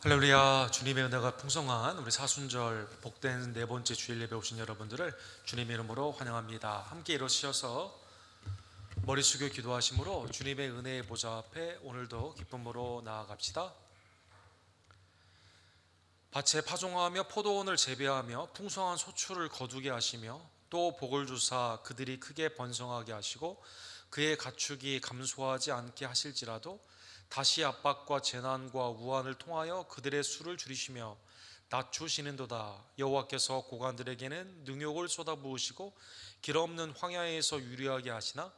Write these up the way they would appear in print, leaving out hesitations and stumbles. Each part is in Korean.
할렐루야. 주님의 은혜가 풍성한 우리 사순절 복된 네 번째 주일 예배 오신 여러분들을 주님의 이름으로 환영합니다. 함께 일어서셔서 머리 숙여 기도하심으로 주님의 은혜의 보좌 앞에 오늘도 기쁨으로 나아갑시다. 밭에 파종하며 포도원을 재배하며 풍성한 소출을 거두게 하시며 또 복을 주사 그들이 크게 번성하게 하시고 그의 가축이 감소하지 않게 하실지라도 다시 압박과 재난과 우환을 통하여 그들의 수를 줄이시며 낮추시는도다. 여호와께서 고관들에게는 능욕을 쏟아부으시고 길 없는 황야에서 유리하게 하시나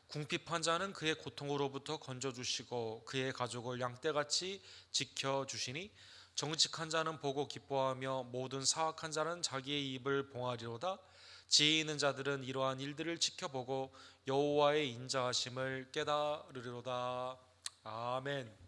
궁핍한 자는 그의 고통으로부터 건져주시고 그의 가족을 양떼같이 지켜주시니 정직한 자는 보고 기뻐하며 모든 사악한 자는 자기의 입을 봉하리로다. 지혜 있는 자들은 이러한 일들을 지켜보고 여호와의 인자하심을 깨달으리로다. 아멘.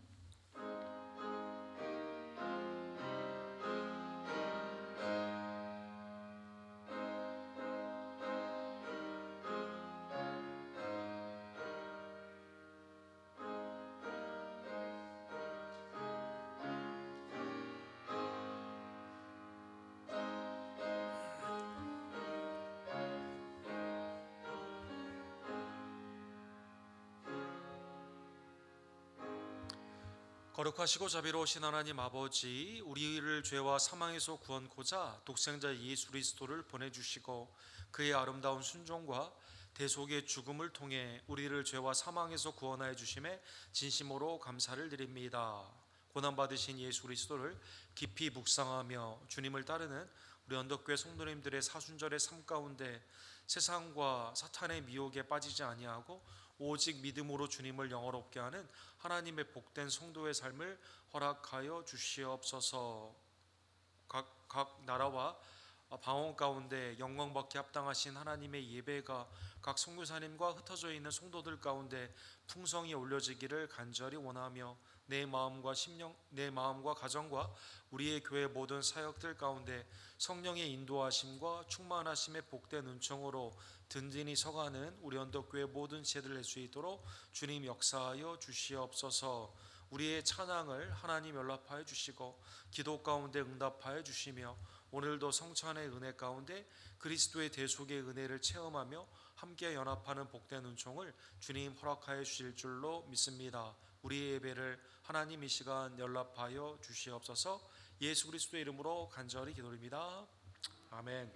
거룩하시고 자비로우신 하나님 아버지, 우리를 죄와 사망에서 구원코자 독생자 예수 그리스도를 보내주시고 그의 아름다운 순종과 대속의 죽음을 통해 우리를 죄와 사망에서 구원하여 주심에 진심으로 감사를 드립니다. 고난받으신 예수 그리스도를 깊이 묵상하며 주님을 따르는 우리 언덕교회 성도님들의 사순절의 삶 가운데 세상과 사탄의 미혹에 빠지지 아니하고 오직 믿음으로 주님을 영화롭게 하는 하나님의 복된 성도의 삶을 허락하여 주시옵소서. 각 나라와 방언 가운데 영광받게 합당하신 하나님의 예배가 각 선교사님과 흩어져 있는 성도들 가운데 풍성히 올려지기를 간절히 원하며 내 마음과 심령, 내 마음과 가정과 우리의 교회 모든 사역들 가운데 성령의 인도하심과 충만하심의 복된 은총으로 든든히 서가는 우리 언덕교회 모든 지혜들 낼 수 있도록 주님 역사하여 주시옵소서. 우리의 찬양을 하나님 연락하여 주시고 기도 가운데 응답하여 주시며 오늘도 성찬의 은혜 가운데 그리스도의 대속의 은혜를 체험하며 함께 연합하는 복된 은총을 주님 허락하여 주실 줄로 믿습니다. 우리의 예배를 하나님 이 시간 연락하여 주시옵소서. 예수 그리스도의 이름으로 간절히 기도드립니다. 아멘.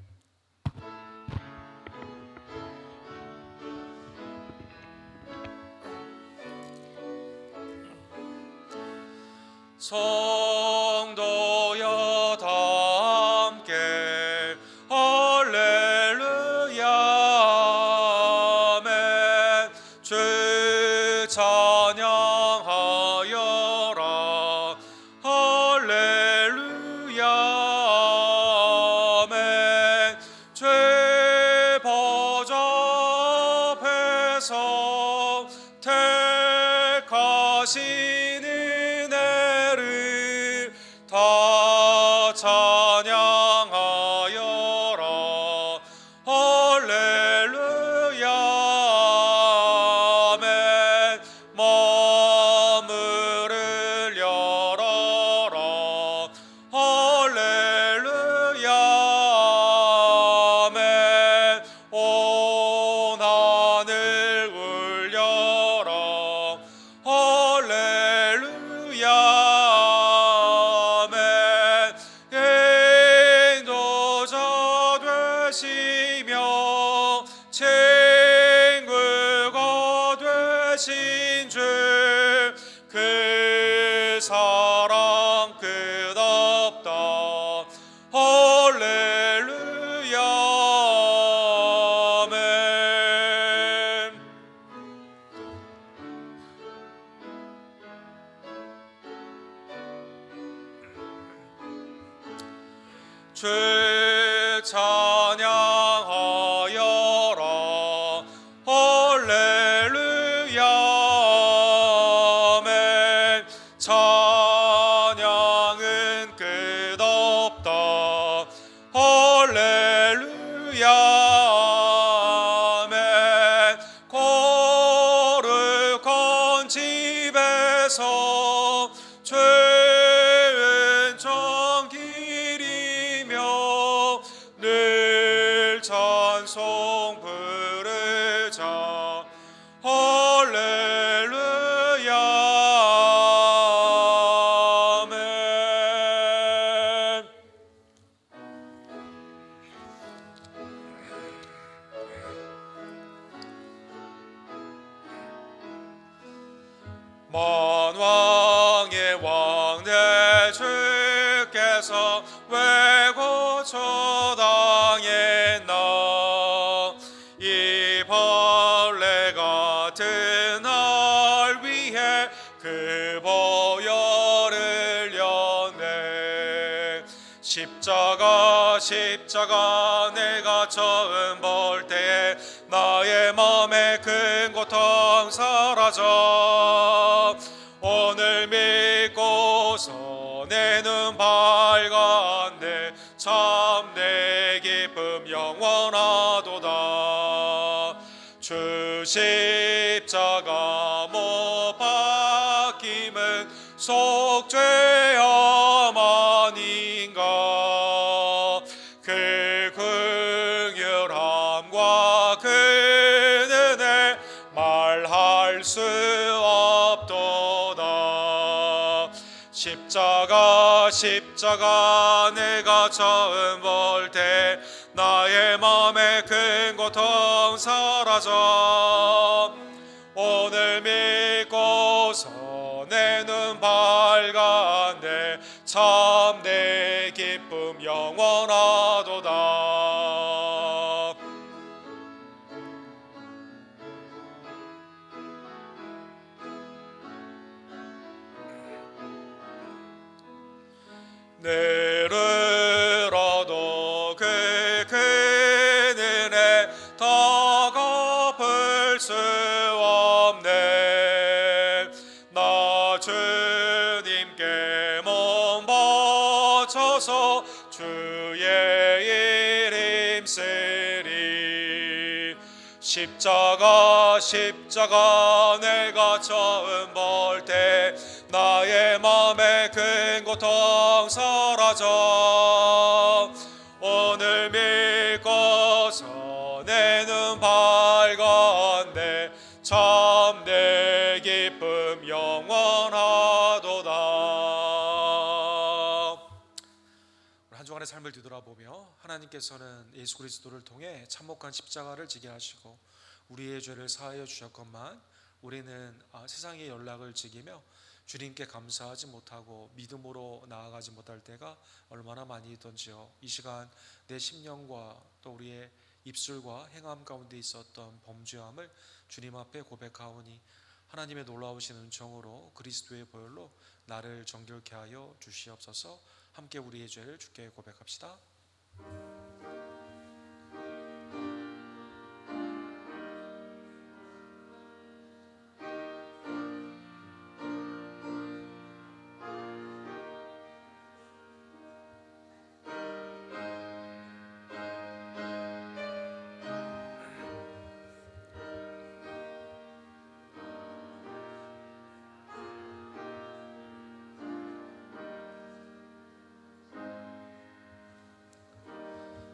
성도여 다 함께 할렐루야 아멘. 주 찬양하여라 할렐루야 아멘. 죄 보좌 앞에서 택하신 은혜를 다 찬양하여라 할렐루야 아멘. 마음을 열어라 할렐루야 아멘. 온 하늘 울려라 할렐루야 아멘. 인도자 되시며 친구가 되신 주 그 사랑 끝없다 할렐루야 아멘. 주 찬양하여라 할렐루야 아멘. 찬양은 끝없다 할렐루야 아멘. 거룩한 집에서 죄 자 할렐루야 아멘. 만왕의 왕 내 주께서 왜 고초당했나. 이 벌레 같은 날 위해 그 보혈을 흘렸네. 십자가 내가 처음 볼 때에 나의 맘에 큰 고통 사라져. 오늘 믿고서 내 눈 밝았네. 참 내 기쁨 영원하도다. 주 십자가 못 박힘은 속죄함 아닌가. 그 긍휼함과 그 은혜 말할 수 없도다. 십자가 내가 처음 볼 때 나의 맘에 큰 고통 사라져. 오늘 믿고서 내 눈 밝았네. 참 내 기쁨 영원하도다. 내를 얻어 그 큰 은혜 다 갚을 수 없네. 나 주님께 몸 바쳐서 주의 일 힘쓰리. 십자가 내가 처음 볼 때 나의 맘에 큰 고통 사라져. 오늘 믿고서 내 눈 밝았네. 참 내 기쁨 영원하도다. 한 주간의 삶을 뒤돌아보며 하나님께서는 예수 그리스도를 통해 참혹한 십자가를 지게 하시고 우리의 죄를 사하여 주셨건만 우리는 세상의 연락을 지키며 주님께 감사하지 못하고 믿음으로 나아가지 못할 때가 얼마나 많이 있던지요. 이 시간 내 심령과 또 우리의 입술과 행함 가운데 있었던 범죄함을 주님 앞에 고백하오니 하나님의 놀라우신 은총으로 그리스도의 보혈로 나를 정결케 하여 주시옵소서. 함께 우리의 죄를 주께 고백합시다.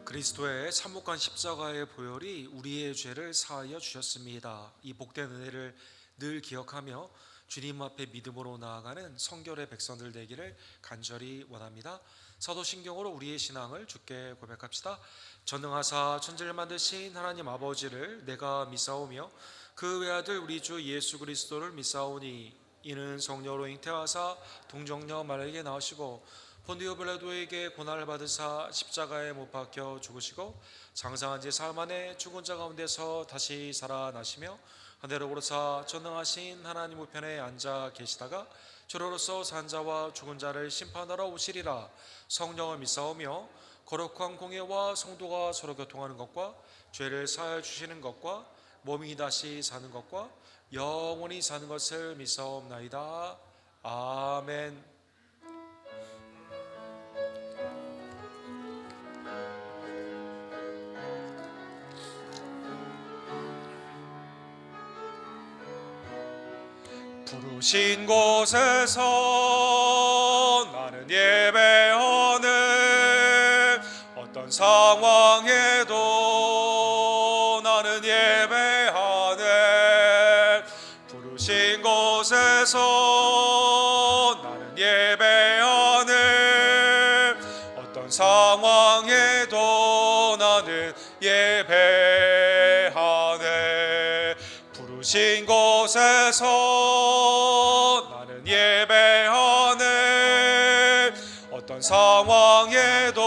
그리스도의 참혹한 십자가의 보혈이 우리의 죄를 사하여 주셨습니다. 이 복된 은혜를 늘 기억하며 주님 앞에 믿음으로 나아가는 성결의 백성들 되기를 간절히 원합니다. 사도신경으로 우리의 신앙을 주께 고백합시다. 전능하사 천지를 만드신 하나님 아버지를 내가 믿사오며 그 외아들 우리 주 예수 그리스도를 믿사오니 이는 성령으로 잉태하사 동정녀 마리아에게 나오시고 본디오 빌라도에게 고난을 받으사 십자가에 못 박혀 죽으시고 장사한 지 사흘 만에 죽은 자 가운데서 다시 살아나시며 하늘로 오르사 전능하신 하나님 우편에 앉아 계시다가 주로로서 산 자와 죽은 자를 심판하러 오시리라. 성령을 믿사오며 거룩한 공예와 성도가 서로 교통하는 것과 죄를 사하여 주시는 것과 몸이 다시 사는 것과 영원히 사는 것을 믿사옵나이다. 아멘. 부르신 곳에서 나는 예배하네. 어떤 상황에도 나는 예배하네. 곳에서 나는 예배하네. 어떤 상황에도 나는 예배하네. 부르신 곳에서 나는 예배하네. 어떤 상황에도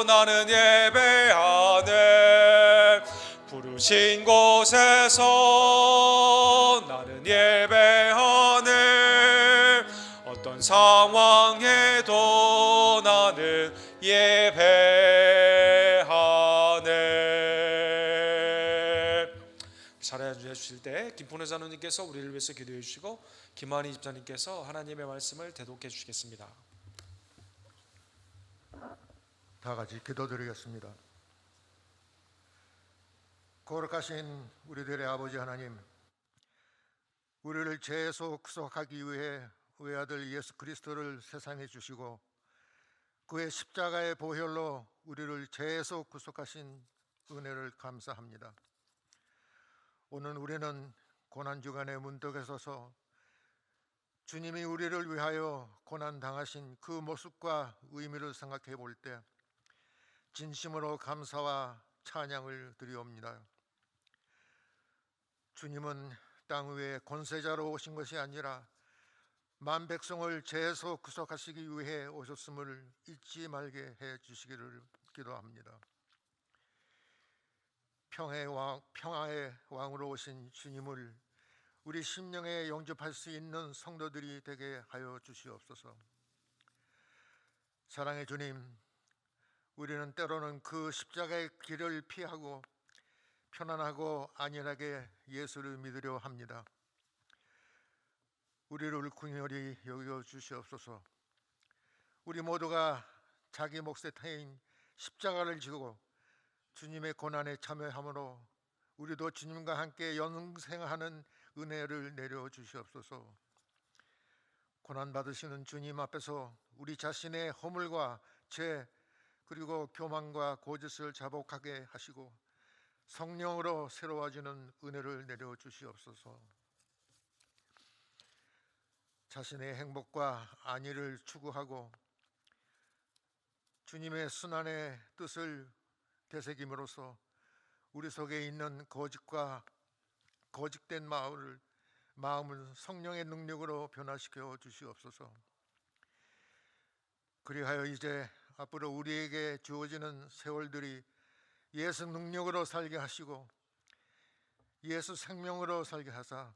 나는 예배하네. 부르신 곳에서 나는 예배하네. 어떤 상황에도 나는 예배하네. 잘해 주실 때 김포내 자노님께서 우리를 위해서 기도해 주시고 김한희 집사님께서 하나님의 말씀을 대독해 주시겠습니다. 다 같이 기도드리겠습니다. 거룩하신 우리들의 아버지 하나님, 우리를 죄에서 구속하기 위해 외아들 예수 그리스도를 세상에 주시고 그의 십자가의 보혈로 우리를 죄에서 구속하신 은혜를 감사합니다. 오늘 우리는 고난주간의 문턱에 서서 주님이 우리를 위하여 고난당하신 그 모습과 의미를 생각해 볼 때 진심으로 감사와 찬양을 드리옵니다. 주님은 땅 위에 권세자로 오신 것이 아니라 만 백성을 죄에서 구속하시기 위해 오셨음을 잊지 말게 해 주시기를 기도합니다. 평화의 왕으로 오신 주님을 우리 심령에 영접할 수 있는 성도들이 되게 하여 주시옵소서. 사랑의 주님, 우리는 때로는 그 십자가의 길을 피하고 편안하고 안일하게 예수를 믿으려 합니다. 우리를 긍휼히 여겨 주시옵소서. 우리 모두가 자기 몫의 터인 십자가를 지고 주님의 고난에 참여함으로 우리도 주님과 함께 영생하는 은혜를 내려 주시옵소서. 고난 받으시는 주님 앞에서 우리 자신의 허물과 죄 그리고 교만과 거짓을 자복하게 하시고 성령으로 새로워지는 은혜를 내려 주시옵소서. 자신의 행복과 안위를 추구하고 주님의 순환의 뜻을 되새김으로써 우리 속에 있는 거짓된 마음을 성령의 능력으로 변화시켜 주시옵소서. 그리하여 이제 앞으로 우리에게 주어지는 세월들이 예수 능력으로 살게 하시고 예수 생명으로 살게 하사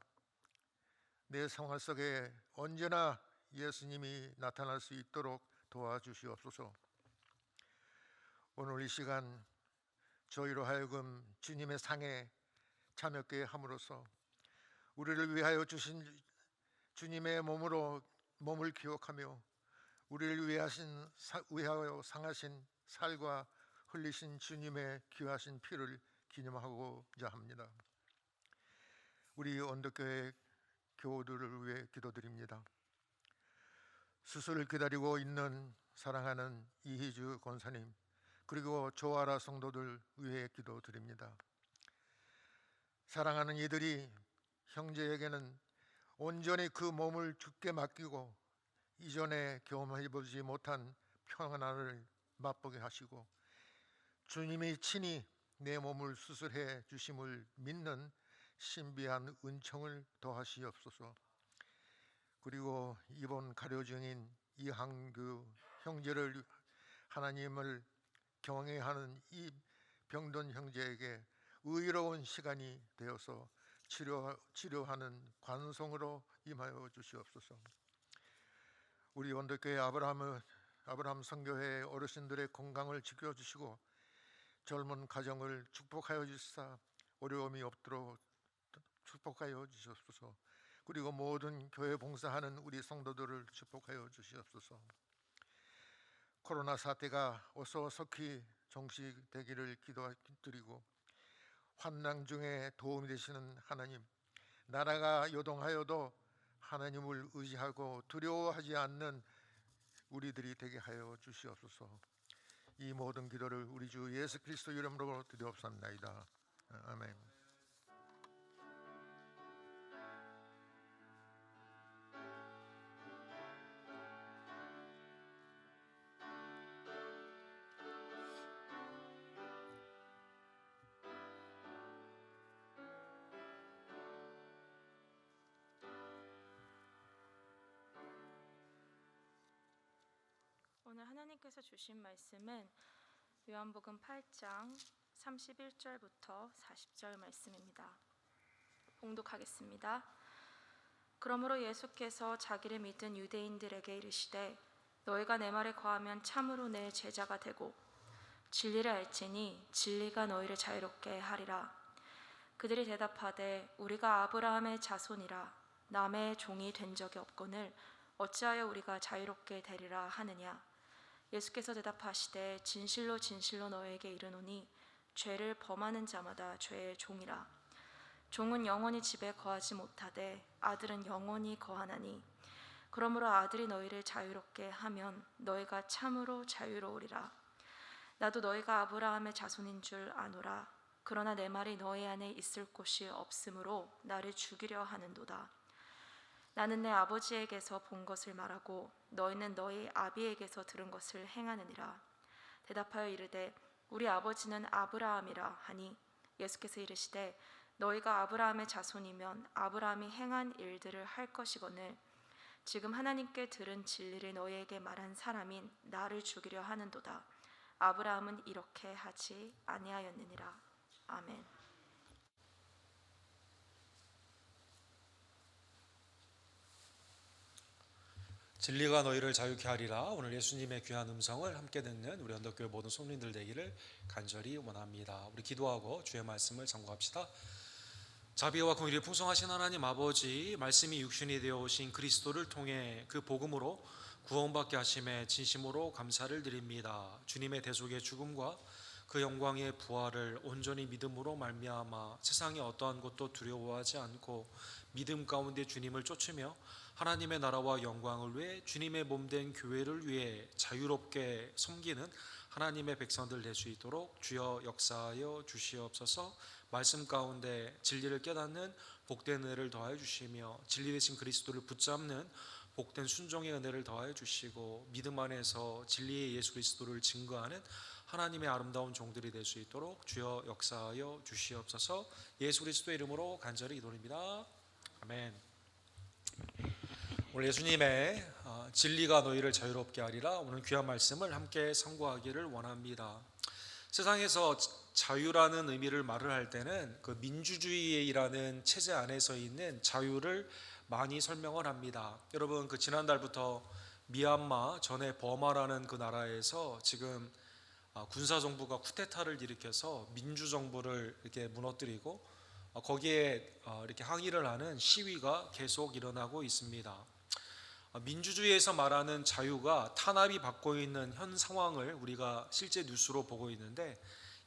내 생활 속에 언제나 예수님이 나타날 수 있도록 도와주시옵소서. 오늘 이 시간 저희로 하여금 주님의 상에 참여케 함으로써 우리를 위하여 주신 주님의 몸을 기억하며 우리를 위하여 상하신 살과 흘리신 주님의 귀하신 피를 기념하고자 합니다. 우리 언덕교회 교우들을 위해 기도드립니다. 수술을 기다리고 있는 사랑하는 이희주 권사님 그리고 조아라 성도들 위해 기도드립니다. 사랑하는 이들이 형제에게는 온전히 그 몸을 주께 맡기고 이전에 경험해보지 못한 평안을 맛보게 하시고 주님이 친히 내 몸을 수술해 주심을 믿는 신비한 은총을 더하시옵소서. 그리고 이번 가려 중인 이항규 형제를 하나님을 경외하는 이 병든 형제에게 의로운 시간이 되어서 치료하는 관성으로 임하여 주시옵소서. 우리 원덕교회 아브라함 선교회 어르신들의 건강을 지켜주시고 젊은 가정을 축복하여 주시사 어려움이 없도록 축복하여 주시옵소서. 그리고 모든 교회 봉사하는 우리 성도들을 축복하여 주시옵소서. 코로나 사태가 어서 속히 종식되기를 기도드리고 환난 중에 도움이 되시는 하나님, 나라가 요동하여도 하나님을 의지하고 두려워하지 않는 우리들이 되게 하여 주시옵소서. 이 모든 기도를 우리 주 예수 그리스도 이름으로 드리옵사옵나이다. 아멘. 하나님께서 주신 말씀은 요한복음 8장 31절부터 40절 말씀입니다. 봉독하겠습니다. 그러므로 예수께서 자기를 믿은 유대인들에게 이르시되 너희가 내 말에 거하면 참으로 내 제자가 되고 진리를 알지니 진리가 너희를 자유롭게 하리라. 그들이 대답하되 우리가 아브라함의 자손이라 남의 종이 된 적이 없거늘 어찌하여 우리가 자유롭게 되리라 하느냐. 예수께서 대답하시되 진실로 진실로 너희에게 이르노니 죄를 범하는 자마다 죄의 종이라. 종은 영원히 집에 거하지 못하되 아들은 영원히 거하나니 그러므로 아들이 너희를 자유롭게 하면 너희가 참으로 자유로우리라. 나도 너희가 아브라함의 자손인 줄 아노라. 그러나 내 말이 너희 안에 있을 곳이 없으므로 나를 죽이려 하는도다. 나는 내 아버지에게서 본 것을 말하고 너희는 너희 아비에게서 들은 것을 행하느니라. 대답하여 이르되 우리 아버지는 아브라함이라 하니 예수께서 이르시되 너희가 아브라함의 자손이면 아브라함이 행한 일들을 할 것이거늘 지금 하나님께 들은 진리를 너희에게 말한 사람인 나를 죽이려 하는도다. 아브라함은 이렇게 하지 아니하였느니라. 아멘. 진리가 너희를 자유케 하리라. 오늘 예수님의 귀한 음성을 함께 듣는 우리 언덕교회 모든 성도님들 되기를 간절히 원합니다. 우리 기도하고 주의 말씀을 참고합시다. 자비와 긍휼이 풍성하신 하나님 아버지, 말씀이 육신이 되어 오신 그리스도를 통해 그 복음으로 구원받게 하심에 진심으로 감사를 드립니다. 주님의 대속의 죽음과 그 영광의 부활을 온전히 믿음으로 말미암아 세상의 어떠한 것도 두려워하지 않고 믿음 가운데 주님을 쫓으며 하나님의 나라와 영광을 위해 주님의 몸된 교회를 위해 자유롭게 섬기는 하나님의 백성들 될 수 있도록 주여 역사하여 주시옵소서. 말씀 가운데 진리를 깨닫는 복된 은혜를 더하여 주시며 진리 되신 그리스도를 붙잡는 복된 순종의 은혜를 더하여 주시고 믿음 안에서 진리의 예수 그리스도를 증거하는 하나님의 아름다운 종들이 될 수 있도록 주여 역사하여 주시옵소서. 예수 그리스도의 이름으로 간절히 기도드립니다. 아멘. 오늘 예수님의 진리가 너희를 자유롭게 하리라, 오늘 귀한 말씀을 함께 상고하기를 원합니다. 세상에서 자유라는 의미를 말을 할 때는 그 민주주의라는 체제 안에서 있는 자유를 많이 설명을 합니다. 여러분, 그 지난달부터 미얀마 전에 버마라는 그 나라에서 지금 군사정부가 쿠데타를 일으켜서 민주정부를 이렇게 무너뜨리고 거기에 이렇게 항의를 하는 시위가 계속 일어나고 있습니다. 민주주의에서 말하는 자유가 탄압이 받고 있는 현 상황을 우리가 실제 뉴스로 보고 있는데,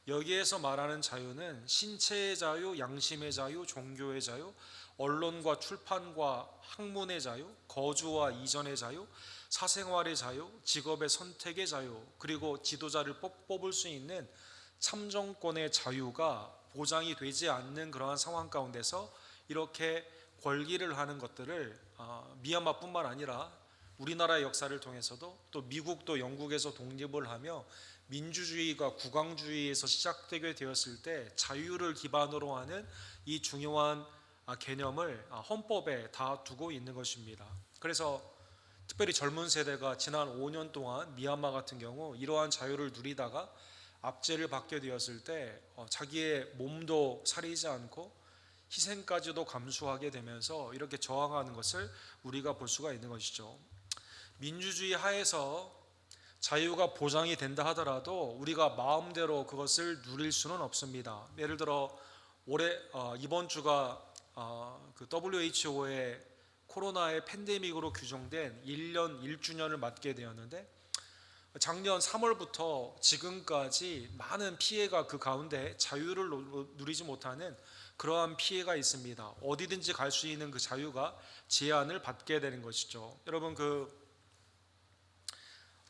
여기에서 말하는 자유는 신체의 자유, 양심의 자유, 종교의 자유, 언론과 출판과 학문의 자유, 거주와 이전의 자유, 사생활의 자유, 직업의 선택의 자유, 그리고 지도자를 뽑을 수 있는 참정권의 자유가 보장이 되지 않는 그러한 상황 가운데서 이렇게 권리를 하는 것들을 미얀마뿐만 아니라 우리나라의 역사를 통해서도 또 미국도 영국에서 독립을 하며 민주주의가 국왕주의에서 시작되게 되었을 때 자유를 기반으로 하는 이 중요한 개념을 헌법에 다 두고 있는 것입니다. 그래서 특별히 젊은 세대가 지난 5년 동안 미얀마 같은 경우 이러한 자유를 누리다가 압제를 받게 되었을 때 자기의 몸도 사리지 않고 희생까지도 감수하게 되면서 이렇게 저항하는 것을 우리가 볼 수가 있는 것이죠. 민주주의 하에서 자유가 보장이 된다 하더라도 우리가 마음대로 그것을 누릴 수는 없습니다. 예를 들어 이번 주가 그 WHO의 코로나의 팬데믹으로 규정된 1년 1주년을 맞게 되었는데, 작년 3월부터 지금까지 많은 피해가 그 가운데 자유를 누리지 못하는 그러한 피해가 있습니다. 어디든지 갈 수 있는 그 자유가 제한을 받게 되는 것이죠. 여러분,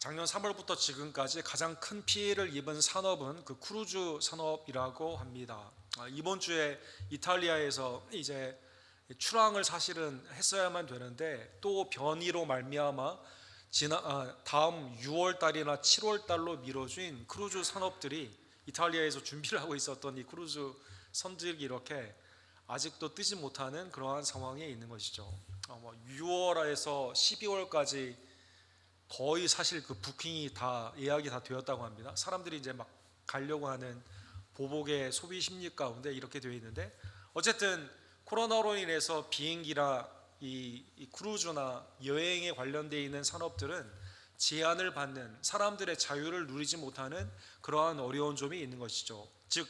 작년 3월부터 지금까지 가장 큰 피해를 입은 산업은 그 크루즈 산업이라고 합니다. 이번 주에 이탈리아에서 이제 출항을 사실은 했어야만 되는데 또 변이로 말미암아 다음 6월 달이나 7월 달로 미뤄진 크루즈 산업들이 이탈리아에서 준비를 하고 있었던 이 크루즈 선들이 이렇게 아직도 뜨지 못하는 그러한 상황에 있는 것이죠. 6월에서 12월까지 거의 사실 그 부킹이 다 예약이 다 되었다고 합니다. 사람들이 이제 막 가려고 하는 보복의 소비 심리 가운데 이렇게 되어 있는데, 어쨌든 코로나로 인해서 비행기나 이 크루즈나 여행에 관련되어 있는 산업들은 제한을 받는, 사람들의 자유를 누리지 못하는 그러한 어려운 점이 있는 것이죠. 즉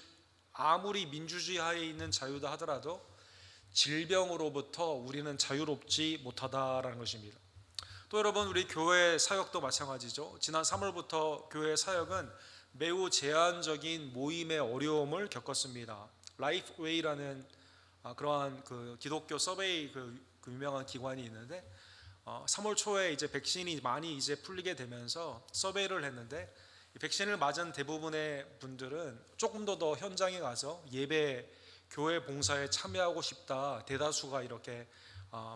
아무리 민주주의 하에 있는 자유다 하더라도 질병으로부터 우리는 자유롭지 못하다라는 것입니다. 또 여러분, 우리 교회 사역도 마찬가지죠. 지난 3월부터 교회 사역은 매우 제한적인 모임의 어려움을 겪었습니다. 라이프웨이라는 그러한 그 기독교 서베이 그 유명한 기관이 있는데, 3월 초에 이제 백신이 많이 이제 풀리게 되면서 서베이를 했는데, 이 백신을 맞은 대부분의 분들은 조금 더 현장에 가서 예배, 교회 봉사에 참여하고 싶다, 대다수가 이렇게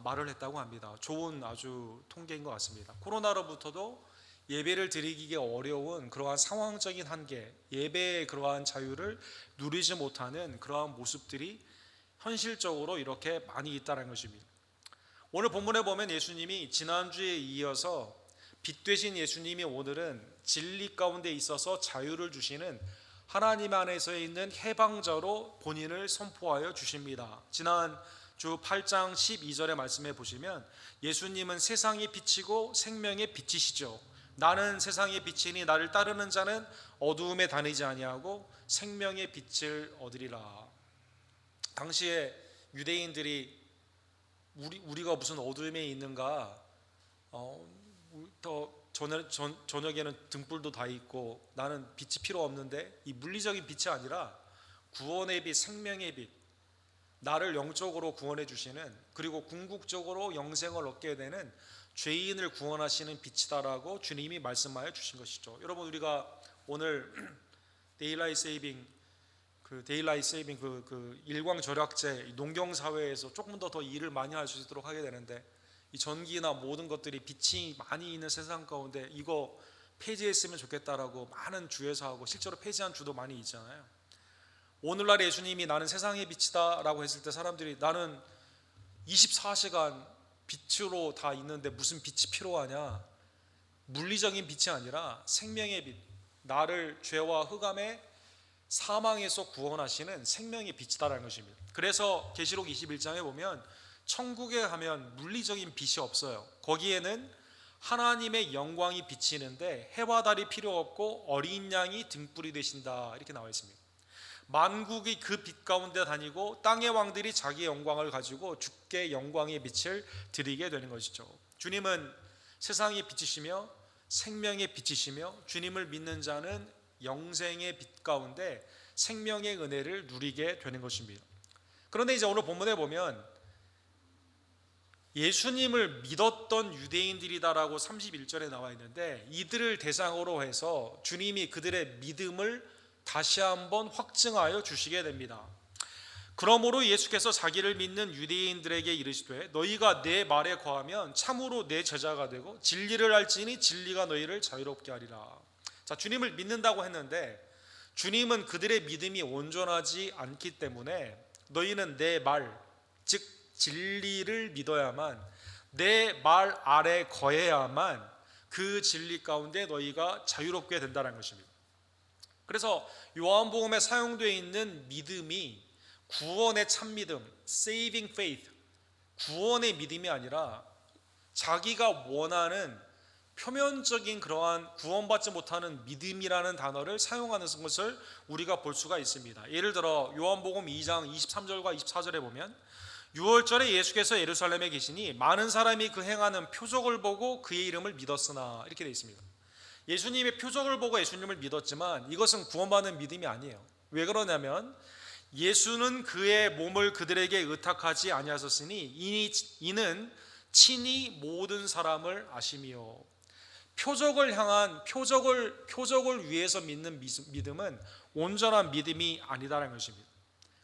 말을 했다고 합니다. 좋은 아주 통계인 것 같습니다. 코로나로부터도 예배를 드리기가 어려운 그러한 상황적인 한계, 예배의 그러한 자유를 누리지 못하는 그러한 모습들이 현실적으로 이렇게 많이 있다는 것입니다. 오늘 본문에 보면 예수님이 지난주에 이어서 빛 되신 예수님이 오늘은 진리 가운데 있어서 자유를 주시는 하나님 안에서 있는 해방자로 본인을 선포하여 주십니다. 지난 주 8장 12절의 말씀에 보시면 예수님은 세상의 빛이고 생명의 빛이시죠. 나는 세상의 빛이니 나를 따르는 자는 어두움에 다니지 아니하고 생명의 빛을 얻으리라. 당시에 유대인들이 우리가 무슨 어두움에 있는가, 저녁에는 등불도 다 있고 나는 빛이 필요 없는데, 이 물리적인 빛이 아니라 구원의 빛, 생명의 빛, 나를 영적으로 구원해 주시는, 그리고 궁극적으로 영생을 얻게 되는 죄인을 구원하시는 빛이다라고 주님이 말씀하여 주신 것이죠. 여러분, 우리가 오늘 데일라이트 세이빙 그 일광 절약제 농경 사회에서 조금 더 일을 많이 할 수 있도록 하게 되는데, 이 전기나 모든 것들이 빛이 많이 있는 세상 가운데 이거 폐지했으면 좋겠다라고 많은 주에서 하고 실제로 폐지한 주도 많이 있잖아요. 오늘날 예수님이 나는 세상의 빛이다 라고 했을 때 사람들이 나는 24시간 빛으로 다 있는데 무슨 빛이 필요하냐, 물리적인 빛이 아니라 생명의 빛, 나를 죄와 흑암의 사망에서 구원하시는 생명의 빛이다라는 것입니다. 그래서 계시록 21장에 보면 천국에 가면 물리적인 빛이 없어요. 거기에는 하나님의 영광이 비치는데 해와 달이 필요 없고 어린 양이 등불이 되신다, 이렇게 나와 있습니다. 만국이 그 빛 가운데 다니고 땅의 왕들이 자기의 영광을 가지고 주께 영광의 빛을 드리게 되는 것이죠. 주님은 세상의 빛이시며 생명의 빛이시며, 주님을 믿는 자는 영생의 빛 가운데 생명의 은혜를 누리게 되는 것입니다. 그런데 이제 오늘 본문에 보면 예수님을 믿었던 유대인들이다라고 31절에 나와 있는데, 이들을 대상으로 해서 주님이 그들의 믿음을 다시 한번 확증하여 주시게 됩니다. 그러므로 예수께서 자기를 믿는 유대인들에게 이르시되 너희가 내 말에 거하면 참으로 내 제자가 되고 진리를 알지니 진리가 너희를 자유롭게 하리라. 자, 주님을 믿는다고 했는데 주님은 그들의 믿음이 온전하지 않기 때문에 너희는 내 말, 즉 진리를 믿어야만, 내 말 아래 거해야만 그 진리 가운데 너희가 자유롭게 된다는 것입니다. 그래서 요한복음에 사용되어 있는 믿음이 구원의 참믿음, saving faith, 구원의 믿음이 아니라 자기가 원하는 표면적인 그러한 구원받지 못하는 믿음이라는 단어를 사용하는 것을 우리가 볼 수가 있습니다. 예를 들어 요한복음 2장 23절과 24절에 보면 6월절에 예수께서 예루살렘에 계시니 많은 사람이 그 행하는 표적을 보고 그의 이름을 믿었으나, 이렇게 되어 있습니다. 예수님의 표적을 보고 예수님을 믿었지만 이것은 구원받는 믿음이 아니에요. 왜 그러냐면 예수는 그의 몸을 그들에게 의탁하지 아니하셨으니 이는 친히 모든 사람을 아심이요. 표적을 향한 표적을 위해서 믿는 믿음은 온전한 믿음이 아니다라는 것입니다.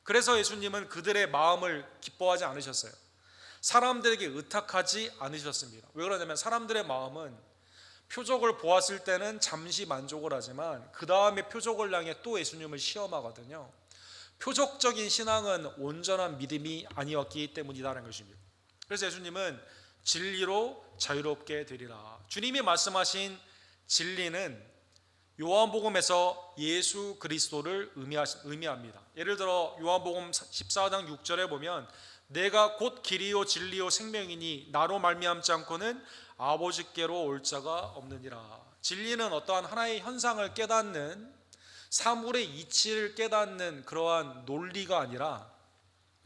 그래서 예수님은 그들의 마음을 기뻐하지 않으셨어요. 사람들에게 의탁하지 않으셨습니다. 왜 그러냐면 사람들의 마음은 표적을 보았을 때는 잠시 만족을 하지만 그 다음에 표적을 향해 또 예수님을 시험하거든요. 표적적인 신앙은 온전한 믿음이 아니었기 때문이라는 것입니다. 그래서 예수님은 진리로 자유롭게 되리라. 주님이 말씀하신 진리는 요한복음에서 예수 그리스도를 의미합니다. 예를 들어 요한복음 14장 6절에 보면 내가 곧 길이요 진리요 생명이니 나로 말미암지 않고는 아버지께로 올 자가 없느니라. 진리는 어떠한 하나의 현상을 깨닫는, 사물의 이치를 깨닫는 그러한 논리가 아니라,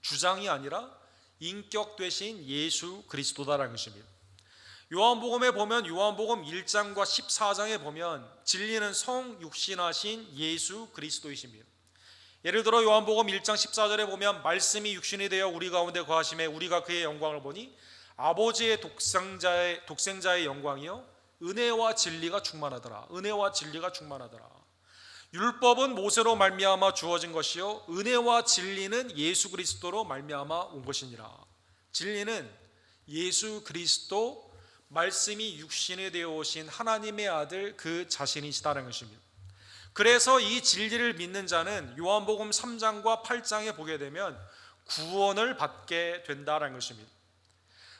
주장이 아니라 인격 되신 예수 그리스도다라는 것입니다. 요한복음에 보면 요한복음 1장과 14장에 보면 진리는 성육신하신 예수 그리스도이십니다. 예를 들어 요한복음 1장 14절에 보면 말씀이 육신이 되어 우리 가운데 거하심에 우리가 그의 영광을 보니 아버지의 독생자의 영광이요 은혜와 진리가 충만하더라. 은혜와 진리가 충만하더라. 율법은 모세로 말미암아 주어진 것이요 은혜와 진리는 예수 그리스도로 말미암아 온 것이니라. 진리는 예수 그리스도, 말씀이 육신이 되어 오신 하나님의 아들 그 자신이시다는 것입니다. 그래서 이 진리를 믿는 자는 요한복음 3장과 8장에 보게 되면 구원을 받게 된다는 것입니다.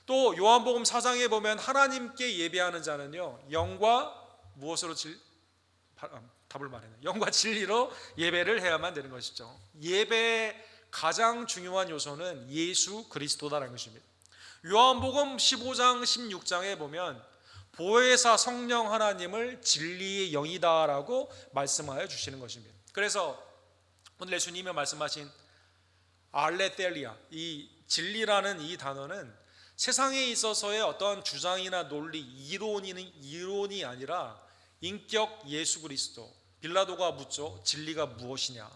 또 요한복음 4장에 보면 하나님께 예배하는 자는요 영과 무엇으로 답을 말하는 영과 진리로 예배를 해야만 되는 것이죠. 예배의 가장 중요한 요소는 예수 그리스도다라는 것입니다. 요한복음 15장 16장에 보면 보혜사 성령 하나님을 진리의 영이다라고 말씀하여 주시는 것입니다. 그래서 오늘 예수님이 말씀하신 알레텔리아, 이 진리라는 이 단어는 세상에 있어서의 어떤 주장이나 논리, 이론이 아니라 인격 예수 그리스도. 빌라도가 묻죠. 진리가 무엇이냐?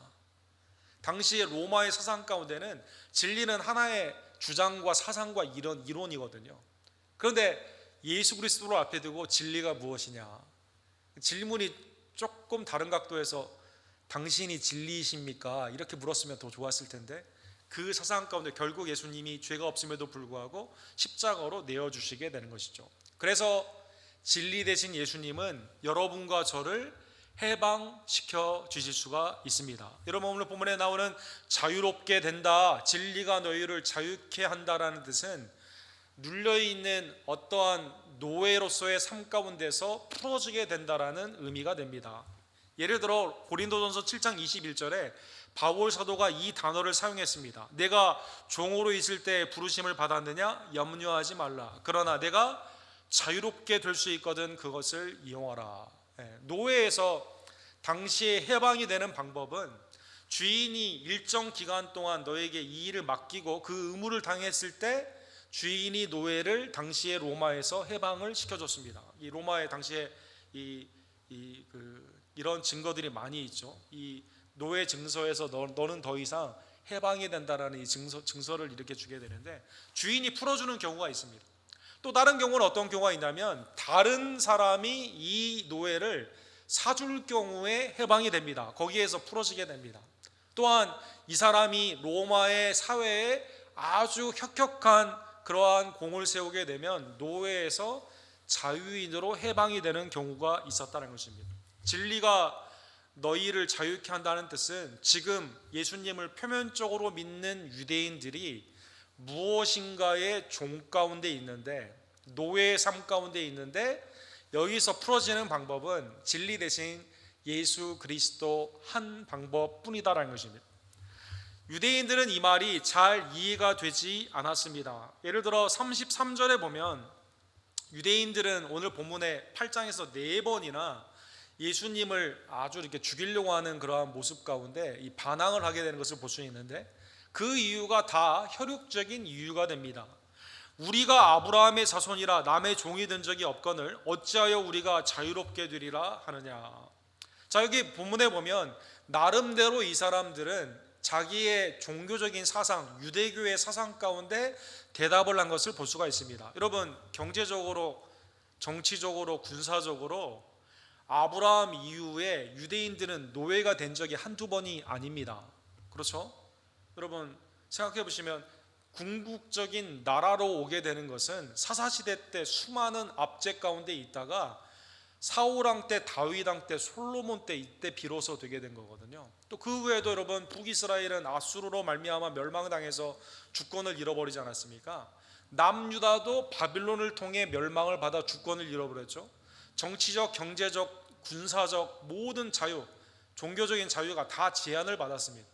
당시의 로마의 사상 가운데는 진리는 하나의 주장과 사상과 이론이거든요. 그런데 예수 그리스도를 앞에 두고 진리가 무엇이냐? 질문이 조금 다른 각도에서 당신이 진리이십니까? 이렇게 물었으면 더 좋았을 텐데 그 사상 가운데 결국 예수님이 죄가 없음에도 불구하고 십자가로 내어주시게 되는 것이죠. 그래서 진리 되신 예수님은 여러분과 저를 해방시켜 주실 수가 있습니다. 여러분 오늘 본문에 나오는 자유롭게 된다, 진리가 너희를 자유케 한다라는 뜻은 눌려있는 어떠한 노예로서의 삶 가운데서 풀어지게 된다라는 의미가 됩니다. 예를 들어 고린도전서 7장 21절에 바울 사도가 이 단어를 사용했습니다. 내가 종으로 있을 때 부르심을 받았느냐? 염려하지 말라. 그러나 내가 자유롭게 될 수 있거든 그것을 이용하라. 노예에서 당시에 해방이 되는 방법은 주인이 일정 기간 동안 너에게 이 일을 맡기고 그 의무를 당했을 때 주인이 노예를 당시에 로마에서 해방을 시켜줬습니다. 이 로마의 당시에 이런 증거들이 많이 있죠. 이 노예 증서에서 너는 더 이상 해방이 된다라는 이 증서를 이렇게 주게 되는데 주인이 풀어주는 경우가 있습니다. 또 다른 경우는 어떤 경우가 있냐면 다른 사람이 이 노예를 사줄 경우에 해방이 됩니다. 거기에서 풀어지게 됩니다. 또한 이 사람이 로마의 사회에 아주 혁혁한 그러한 공을 세우게 되면 노예에서 자유인으로 해방이 되는 경우가 있었다는 것입니다. 진리가 너희를 자유케 한다는 뜻은 지금 예수님을 표면적으로 믿는 유대인들이 무엇인가의 종 가운데 있는데, 노예의 삶 가운데 있는데 여기서 풀어지는 방법은 진리 대신 예수 그리스도 한 방법뿐이다라는 것입니다. 유대인들은 이 말이 잘 이해가 되지 않았습니다. 예를 들어 33절에 보면 유대인들은 오늘 본문의 8장에서 4번이나 예수님을 아주 이렇게 죽이려고 하는 그러한 모습 가운데 이 반항을 하게 되는 것을 볼 수 있는데 그 이유가 다 혈육적인 이유가 됩니다. 우리가 아브라함의 자손이라 남의 종이 된 적이 없거늘 어찌하여 우리가 자유롭게 되리라 하느냐. 자, 여기 본문에 보면 나름대로 이 사람들은 자기의 종교적인 사상, 유대교의 사상 가운데 대답을 한 것을 볼 수가 있습니다. 여러분, 경제적으로, 정치적으로, 군사적으로 아브라함 이후에 유대인들은 노예가 된 적이 한두 번이 아닙니다. 그렇죠? 여러분 생각해 보시면 궁극적인 나라로 오게 되는 것은 사사시대 때 수많은 압제 가운데 있다가 사울왕 때, 다윗왕 때, 솔로몬 때 이때 비로소 되게 된 거거든요. 또 그 후에도 여러분 북이스라엘은 아수르로 말미암아 멸망당해서 주권을 잃어버리지 않았습니까? 남유다도 바빌론을 통해 멸망을 받아 주권을 잃어버렸죠. 정치적, 경제적, 군사적 모든 자유, 종교적인 자유가 다 제한을 받았습니다.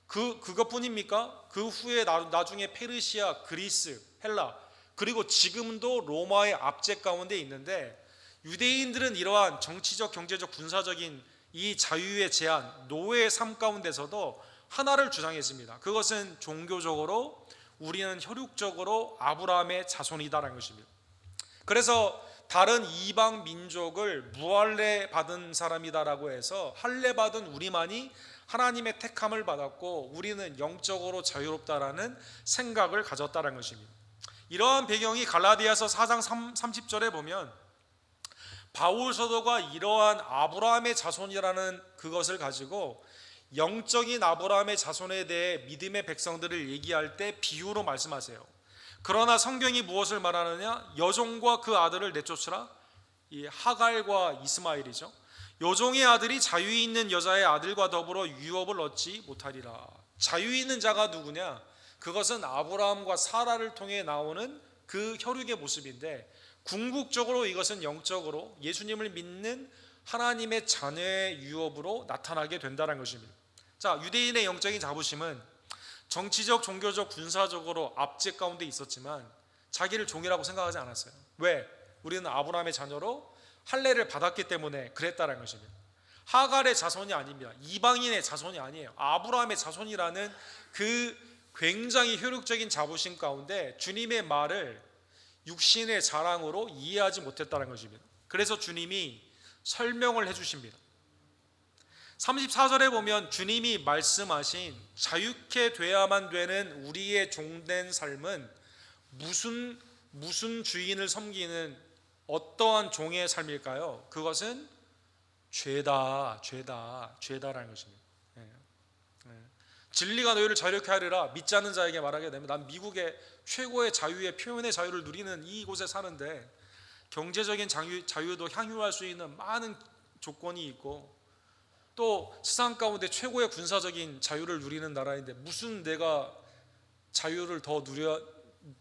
그것뿐입니까? 그 후에 나중에 페르시아, 그리스, 헬라, 그리고 지금도 로마의 압제 가운데 있는데, 유대인들은 이러한 정치적, 경제적, 군사적인 이 자유의 제한, 노예의 삶 가운데서도 하나를 주장했습니다. 그것은 종교적으로 우리는 혈육적으로 아브라함의 자손이다라는 것입니다. 그래서 다른 이방 민족을 무할례 받은 사람이다라고 해서 할례 받은 우리만이 하나님의 택함을 받았고 우리는 영적으로 자유롭다라는 생각을 가졌다는 것입니다. 이러한 배경이 갈라디아서 4장 30절에 보면 바울 사도가 이러한 아브라함의 자손이라는 그것을 가지고 영적인 아브라함의 자손에 대해 믿음의 백성들을 얘기할 때 비유로 말씀하세요. 그러나 성경이 무엇을 말하느냐? 여종과 그 아들을 내쫓으라. 이 하갈과 이스마엘이죠. 여종의 아들이 자유 있는 여자의 아들과 더불어 유업을 얻지 못하리라. 자유 있는 자가 누구냐? 그것은 아브라함과 사라를 통해 나오는 그 혈육의 모습인데, 궁극적으로 이것은 영적으로 예수님을 믿는 하나님의 자녀의 유업으로 나타나게 된다는 것입니다. 자, 유대인의 영적인 자부심은 정치적, 종교적, 군사적으로 압제 가운데 있었지만 자기를 종이라고 생각하지 않았어요. 왜? 우리는 아브라함의 자녀로 할례를 받았기 때문에 그랬다는 것입니다. 하갈의 자손이 아닙니다. 이방인의 자손이 아니에요. 아브라함의 자손이라는 그 굉장히 효력적인 자부심 가운데 주님의 말을 육신의 자랑으로 이해하지 못했다는 것입니다. 그래서 주님이 설명을 해주십니다. 34절에 보면 주님이 말씀하신 자유케 돼야만 되는 우리의 종된 삶은 무슨 주인을 섬기는 어떠한 종의 삶일까요? 그것은 죄다라는 것입니다. 진리가 너희를 자유케 하리라 믿지 않는 자에게 말하게 되면, 난 미국의 최고의 자유의 표현의 자유를 누리는 이곳에 사는데 경제적인 자유도 향유할 수 있는 많은 조건이 있고 또 세상 가운데 최고의 군사적인 자유를 누리는 나라인데 무슨 내가 자유를 더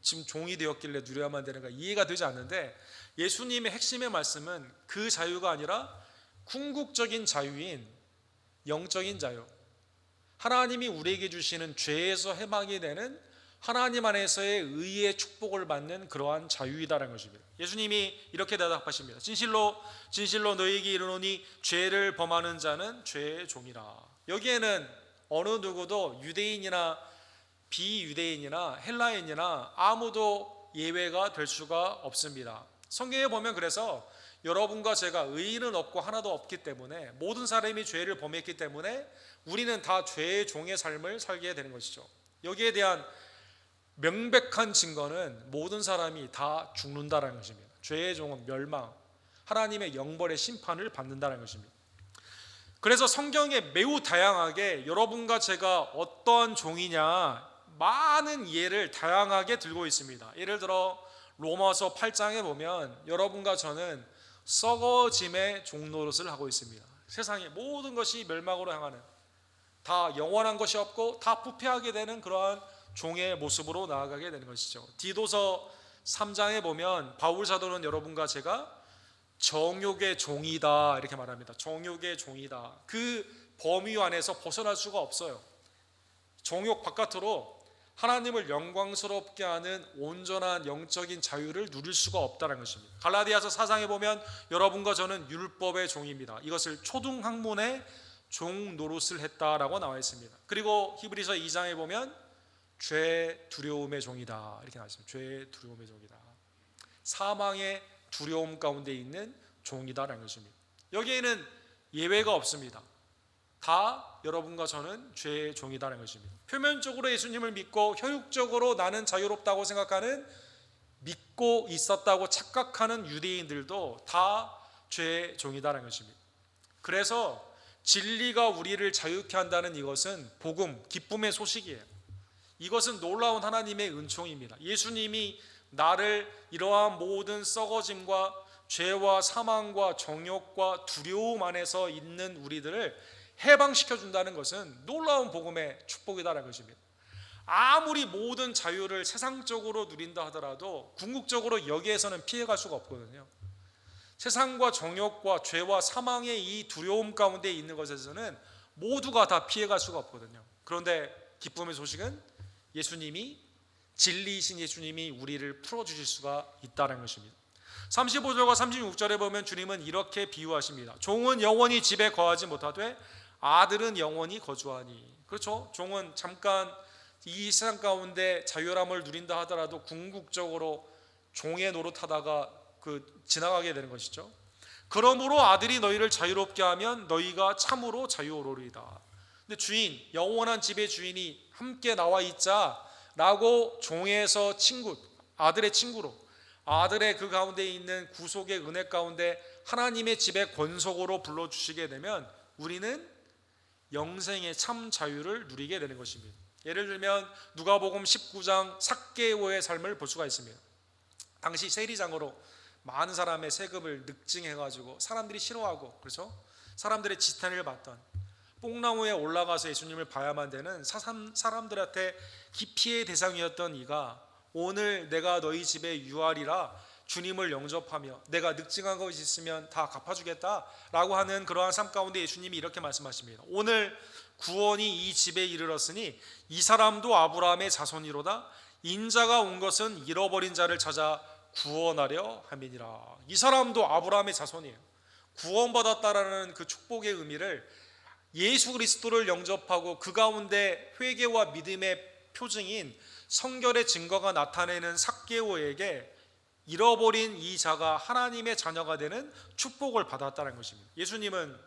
지금 종이 되었길래 누려야만 되는가 이해가 되지 않는데, 예수님의 핵심의 말씀은 그 자유가 아니라 궁극적인 자유인 영적인 자유, 하나님이 우리에게 주시는 죄에서 해방이 되는 하나님 안에서의 의의 축복을 받는 그러한 자유이다라는 것입니다. 예수님이 이렇게 대답하십니다. 진실로 너희에게 이르노니 죄를 범하는 자는 죄의 종이라. 여기에는 어느 누구도 유대인이나 비유대인이나 헬라인이나 아무도 예외가 될 수가 없습니다. 성경에 보면 그래서 여러분과 제가 의인은 없고 하나도 없기 때문에, 모든 사람이 죄를 범했기 때문에 우리는 다 죄의 종의 삶을 살게 되는 것이죠. 여기에 대한 명백한 증거는 모든 사람이 다 죽는다는 것입니다. 죄의 종은 멸망, 하나님의 영벌의 심판을 받는다는 것입니다. 그래서 성경에 매우 다양하게 여러분과 제가 어떠한 종이냐 많은 예를 다양하게 들고 있습니다. 예를 들어 로마서 8장에 보면 여러분과 저는 썩어짐의 종노릇을 하고 있습니다. 세상의 모든 것이 멸망으로 향하는, 다 영원한 것이 없고 다 부패하게 되는 그러한 종의 모습으로 나아가게 되는 것이죠. 디도서 3장에 보면 바울 사도는 여러분과 제가 정욕의 종이다 이렇게 말합니다. 정욕의 종이다. 그 범위 안에서 벗어날 수가 없어요. 정욕 바깥으로 하나님을 영광스럽게 하는 온전한 영적인 자유를 누릴 수가 없다는 것입니다. 갈라디아서 4장에 보면 여러분과 저는 율법의 종입니다. 이것을 초등학문의 종 노릇을 했다라고 나와 있습니다. 그리고 히브리서 2장에 보면 죄 두려움의 종이다 이렇게 나와 있습니다. 죄 두려움의 종이다. 사망의 두려움 가운데 있는 종이다라는 것입니다. 여기에는 예외가 없습니다. 다 여러분과 저는 죄의 종이다라는 것입니다. 표면적으로 예수님을 믿고 혈육적으로 나는 자유롭다고 생각하는, 믿고 있었다고 착각하는 유대인들도 다 죄의 종이다라는 것입니다. 그래서 진리가 우리를 자유케 한다는 이것은 복음, 기쁨의 소식이에요. 이것은 놀라운 하나님의 은총입니다. 예수님이 나를 이러한 모든 썩어짐과 죄와 사망과 정욕과 두려움 안에서 있는 우리들을 해방시켜 준다는 것은 놀라운 복음의 축복이다라는 것입니다. 아무리 모든 자유를 세상적으로 누린다 하더라도 궁극적으로 여기에서는 피해갈 수가 없거든요. 세상과 정욕과 죄와 사망의 이 두려움 가운데 있는 것에서는 모두가 다 피해갈 수가 없거든요. 그런데 기쁨의 소식은 예수님이, 진리이신 예수님이 우리를 풀어주실 수가 있다는 것입니다. 35절과 36절에 보면 주님은 이렇게 비유하십니다. 종은 영원히 집에 거하지 못하되 아들은 영원히 거주하니. 그렇죠? 종은 잠깐 이 세상 가운데 자유함을 누린다 하더라도 궁극적으로 종의 노릇하다가 지나가게 되는 것이죠. 그러므로 아들이 너희를 자유롭게 하면 너희가 참으로 자유로리이다. 근데 주인, 영원한 집의 주인이 함께 나와 있자라고 종에서 친구, 아들의 친구로, 아들의 그 가운데 있는 구속의 은혜 가운데 하나님의 집의 권속으로 불러주시게 되면 우리는 영생의 참 자유를 누리게 되는 것입니다. 예를 들면 누가복음 19장 삭개오의 삶을 볼 수가 있습니다. 당시 세리장으로 많은 사람의 세금을 늑증해가지고 사람들이 싫어하고, 그렇죠? 사람들의 지탄을 받던, 뽕나무에 올라가서 예수님을 봐야만 되는 사람들한테 기피의 대상이었던 이가 오늘 내가 너희 집에 유하리라 주님을 영접하며 내가 늑증한 것이 있으면 다 갚아주겠다라고 하는 그러한 삶 가운데 예수님이 이렇게 말씀하십니다. 오늘 구원이 이 집에 이르렀으니 이 사람도 아브라함의 자손이로다. 인자가 온 것은 잃어버린 자를 찾아 구원하려 함이니라. 이 사람도 아브라함의 자손이에요. 구원받았다라는 그 축복의 의미를 예수 그리스도를 영접하고 그 가운데 회개와 믿음의 표징인 성결의 증거가 나타내는 삭개오에게 잃어버린 이 자가 하나님의 자녀가 되는 축복을 받았다는 것입니다. 예수님은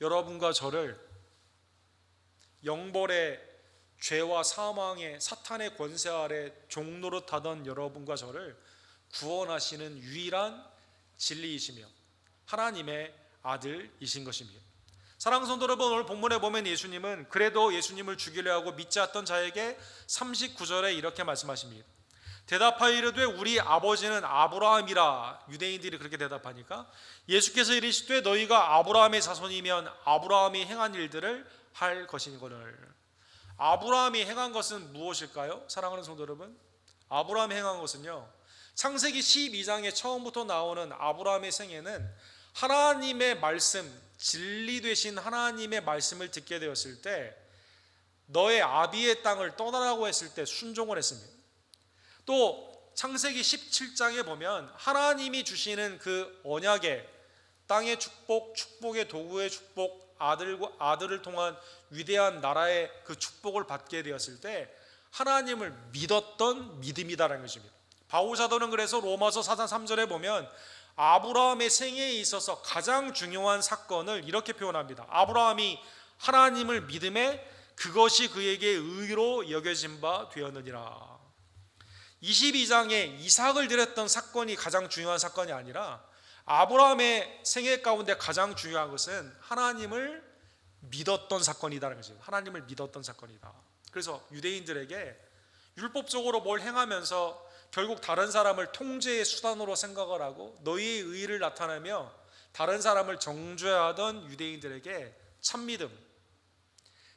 여러분과 저를 영벌의 죄와 사망의 사탄의 권세 아래 종노릇하던 여러분과 저를 구원하시는 유일한 진리이시며 하나님의 아들이신 것입니다. 사랑하는 성도 여러분, 오늘 본문에 보면 예수님은 그래도 예수님을 죽이려 하고 믿지 않던 자에게 39절에 이렇게 말씀하십니다. 대답하여 이르되 우리 아버지는 아브라함이라. 유대인들이 그렇게 대답하니까 예수께서 이르시되 너희가 아브라함의 자손이면 아브라함이 행한 일들을 할 것이거늘. 아브라함이 행한 것은 무엇일까요? 사랑하는 성도 여러분, 아브라함이 행한 것은요, 창세기 12장에 처음부터 나오는 아브라함의 생애는 하나님의 말씀, 진리 되신 하나님의 말씀을 듣게 되었을 때 너의 아비의 땅을 떠나라고 했을 때 순종을 했습니다. 또 창세기 17장에 보면 하나님이 주시는 그 언약의 땅의 축복, 축복의 도구의 축복, 아들을 통한 위대한 나라의 그 축복을 받게 되었을 때 하나님을 믿었던 믿음이다라는 것입니다. 바울 사도는 그래서 로마서 4장 3절에 보면 아브라함의 생애에 있어서 가장 중요한 사건을 이렇게 표현합니다. 아브라함이 하나님을 믿음에 그것이 그에게 의로 여겨진 바 되었느니라. 22장에 이삭을 드렸던 사건이 가장 중요한 사건이 아니라 아브라함의 생애 가운데 가장 중요한 것은 하나님을 믿었던 사건이다라는 것입니다. 하나님을 믿었던 사건이다. 그래서 유대인들에게 율법적으로 뭘 행하면서 결국 다른 사람을 통제의 수단으로 생각을 하고 너희의 의의를 나타내며 다른 사람을 정죄하던 유대인들에게 참믿음,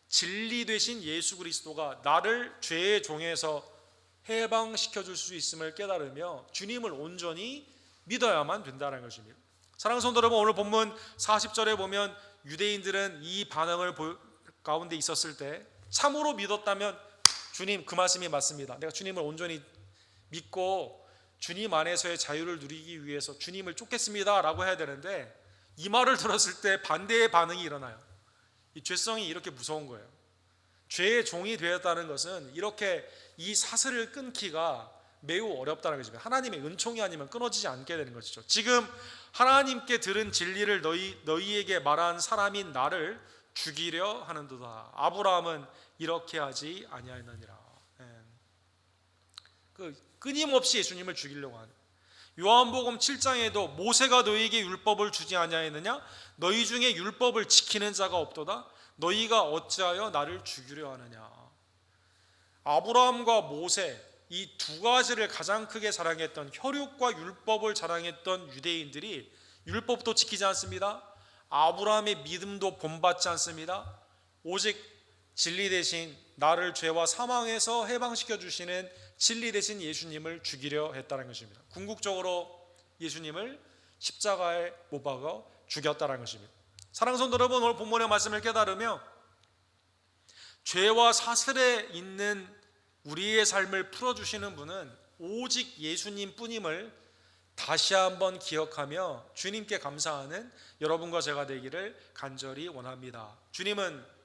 진리 되신 예수 그리스도가 나를 죄의 종에서 해방시켜 줄 수 있음을 깨달으며 주님을 온전히 믿어야만 된다는 것입니다. 사랑하는 성도 여러분, 오늘 본문 40절에 보면 유대인들은 이 반응을 가운데 있었을 때 참으로 믿었다면 주님 그 말씀이 맞습니다. 내가 주님을 온전히 믿고 주님 안에서의 자유를 누리기 위해서 주님을 쫓겠습니다 라고 해야 되는데 이 말을 들었을 때 반대의 반응이 일어나요. 이 죄성이 이렇게 무서운 거예요. 죄의 종이 되었다는 것은 이렇게 이 사슬을 끊기가 매우 어렵다는 것입니다. 하나님의 은총이 아니면 끊어지지 않게 되는 것이죠. 지금 하나님께 들은 진리를 너희에게 말한 사람인 나를 죽이려 하는도다. 아브라함은 이렇게 하지 아니하였느니라. 끊임없이 예수님을 죽이려고 하는. 요한복음 7장에도 모세가 너희에게 율법을 주지 아니하였느냐? 너희 중에 율법을 지키는 자가 없도다. 너희가 어찌하여 나를 죽이려 하느냐? 아브라함과 모세 이 두 가지를 가장 크게 자랑했던, 혈육과 율법을 자랑했던 유대인들이 율법도 지키지 않습니다. 아브라함의 믿음도 본받지 않습니다. 오직 진리 대신 나를 죄와 사망에서 해방시켜 주시는 진리 대신 예수님을 죽이려 했다는 것입니다. 궁극적으로 예수님을 십자가에 못 박아 죽였다는 것입니다. 사랑하는 성도 여러분, 오늘 본문의 말씀을 깨달으며 죄와 사슬에 있는 우리의 삶을 풀어주시는 분은 오직 예수님 뿐임을 다시 한번 기억하며 주님께 감사하는 여러분과 제가 되기를 간절히 원합니다. 주님은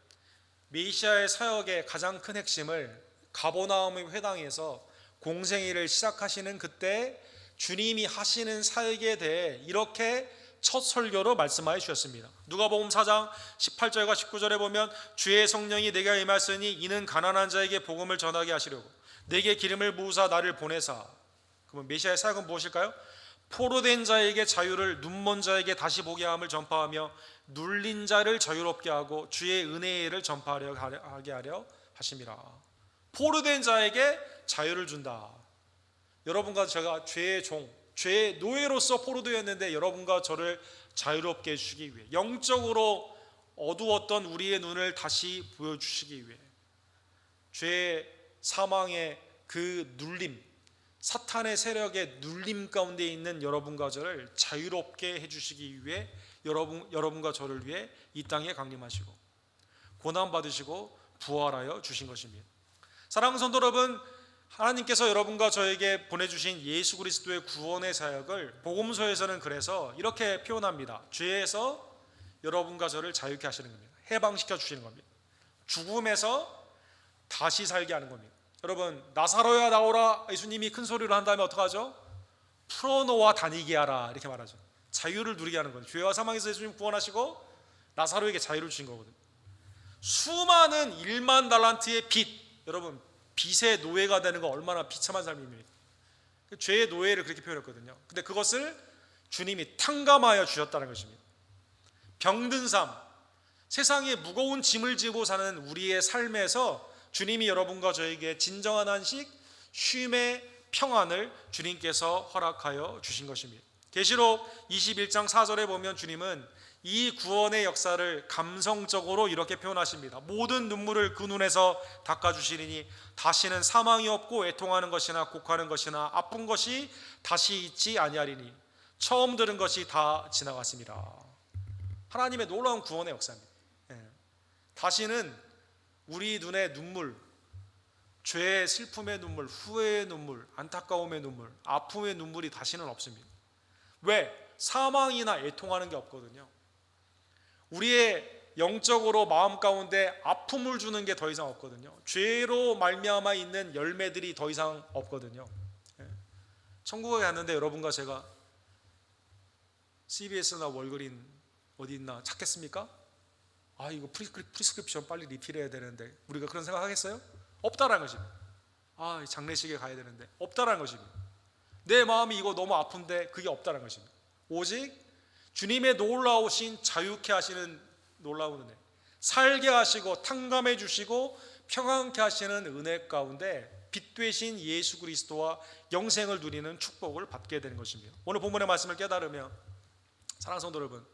메시아의 사역의 가장 큰 핵심을 가버나움의 회당에서 공생애를 시작하시는 그때 주님이 하시는 사역에 대해 이렇게 첫 설교로 말씀하여 주셨습니다. 누가복음 4장 18절과 19절에 보면 주의 성령이 내게 임하였으니 이는 가난한 자에게 복음을 전하게 하시려고 내게 기름을 부으사 나를 보내사. 그러면 메시아의 사역은 무엇일까요? 포로된 자에게 자유를, 눈먼 자에게 다시 보게 함을 전파하며 눌린 자를 자유롭게 하고 주의 은혜를 전파하려 하게 하려 하심이라. 포로된 자에게 자유를 준다. 여러분과 제가 죄의 종, 죄의 노예로서 포로되었는데 여러분과 저를 자유롭게 해주시기 위해, 영적으로 어두웠던 우리의 눈을 다시 보여주시기 위해, 죄의 사망의 그 눌림, 사탄의 세력의 눌림 가운데 있는 여러분과 저를 자유롭게 해주시기 위해 여러분과 저를 위해 이 땅에 강림하시고 고난받으시고 부활하여 주신 것입니다. 사랑하는 성도 여러분, 하나님께서 여러분과 저에게 보내주신 예수 그리스도의 구원의 사역을 복음서에서는 그래서 이렇게 표현합니다. 죄에서 여러분과 저를 자유케 하시는 겁니다. 해방시켜 주시는 겁니다. 죽음에서 다시 살게 하는 겁니다. 여러분, 나사로야 나오라 예수님이 큰 소리로 한 다음에 어떡하죠? 풀어놓아 다니게 하라 이렇게 말하죠. 자유를 누리게 하는 거예요. 죄와 사망에서 예수님 구원하시고 나사로에게 자유를 주신 거거든요. 수많은 1만 달란트의 빚, 여러분 빚의 노예가 되는 거 얼마나 비참한 삶입니까? 죄의 노예를 그렇게 표현했거든요. 근데 그것을 주님이 탕감하여 주셨다는 것입니다. 병든 삶, 세상에 무거운 짐을 지고 사는 우리의 삶에서 주님이 여러분과 저에게 진정한 안식, 쉼의 평안을 주님께서 허락하여 주신 것입니다. 계시록 21장 4절에 보면 주님은 이 구원의 역사를 감성적으로 이렇게 표현하십니다. 모든 눈물을 그 눈에서 닦아주시리니 다시는 사망이 없고 애통하는 것이나 곡하는 것이나 아픈 것이 다시 있지 아니하리니 처음 들은 것이 다 지나갔습니다. 하나님의 놀라운 구원의 역사입니다. 다시는 우리 눈의 눈물, 죄의 슬픔의 눈물, 후회의 눈물, 안타까움의 눈물, 아픔의 눈물이 다시는 없습니다. 왜? 사망이나 애통하는 게 없거든요. 우리의 영적으로 마음 가운데 아픔을 주는 게 더 이상 없거든요. 죄로 말미암아 있는 열매들이 더 이상 없거든요. 천국에 갔는데 여러분과 제가 CBS나 월그린 어디 있나 찾겠습니까? 아, 이거 프리스크립션 빨리 리필해야 되는데 우리가 그런 생각 하겠어요? 없다라는 것입니다. 아, 장례식에 가야 되는데 없다라는 것입니다. 내 마음이 이거 너무 아픈데 그게 없다라는 것입니다. 오직 주님의 놀라우신 자유케 하시는 놀라운 은혜, 살게 하시고 탕감해 주시고 평안케 하시는 은혜 가운데 빛 되신 예수 그리스도와 영생을 누리는 축복을 받게 되는 것입니다. 오늘 본문의 말씀을 깨달으며 사랑하는 성도 여러분,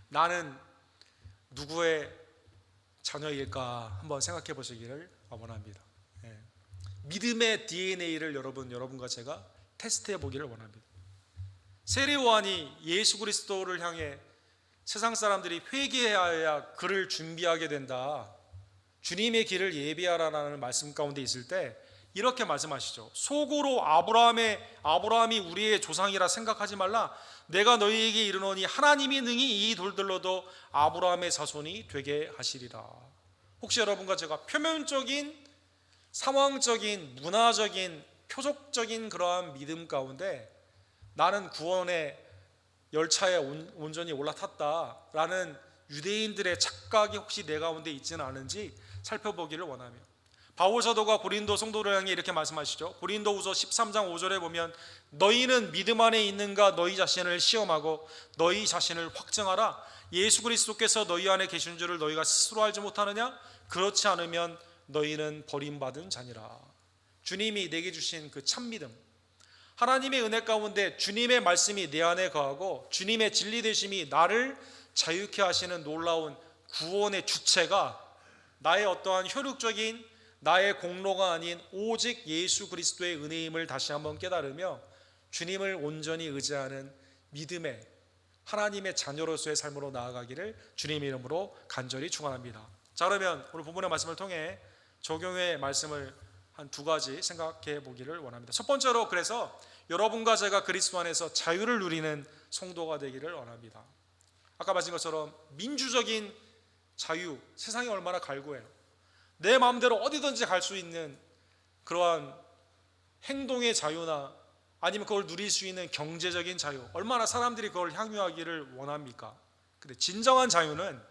나는 누구의 자녀일까 한번 생각해 보시기를 원합니다. 믿음의 DNA를 여러분과 제가 테스트해 보기를 원합니다. 세례 요한이 예수 그리스도를 향해 세상 사람들이 회개하여야 그를 준비하게 된다, 주님의 길을 예비하라는 말씀 가운데 있을 때 이렇게 말씀하시죠. 속으로 아브라함이 우리의 조상이라 생각하지 말라. 내가 너희에게 이르노니 하나님이 능히 이 돌들로도 아브라함의 자손이 되게 하시리라. 혹시 여러분과 제가 표면적인 상황적인 문화적인 표적적인 그러한 믿음 가운데 나는 구원의 열차에 온전히 올라탔다라는 유대인들의 착각이 혹시 내 가운데 있지는 않은지 살펴보기를 원하며, 바울 사도가 고린도 성도를 향해 이렇게 말씀하시죠. 고린도후서 13장 5절에 보면 너희는 믿음 안에 있는가 너희 자신을 시험하고 너희 자신을 확증하라. 예수 그리스도께서 너희 안에 계신 줄을 너희가 스스로 알지 못하느냐? 그렇지 않으면 너희는 버림받은 자니라. 주님이 내게 주신 그 참믿음, 하나님의 은혜 가운데 주님의 말씀이 내 안에 거하고 주님의 진리 되심이 나를 자유케 하시는 놀라운 구원의 주체가 나의 어떠한 효력적인 나의 공로가 아닌 오직 예수 그리스도의 은혜임을 다시 한번 깨달으며 주님을 온전히 의지하는 믿음의 하나님의 자녀로서의 삶으로 나아가기를 주님의 이름으로 간절히 축원합니다. 자, 그러면 오늘 본문의 말씀을 통해 적용의 말씀을 한 두 가지 생각해 보기를 원합니다. 첫 번째로, 그래서 여러분과 제가 그리스도 안에서 자유를 누리는 성도가 되기를 원합니다. 아까 말씀드린 것처럼 민주적인 자유, 세상이 얼마나 갈구해요. 내 마음대로 어디든지 갈 수 있는 그러한 행동의 자유나 아니면 그걸 누릴 수 있는 경제적인 자유, 얼마나 사람들이 그걸 향유하기를 원합니까? 근데 진정한 자유는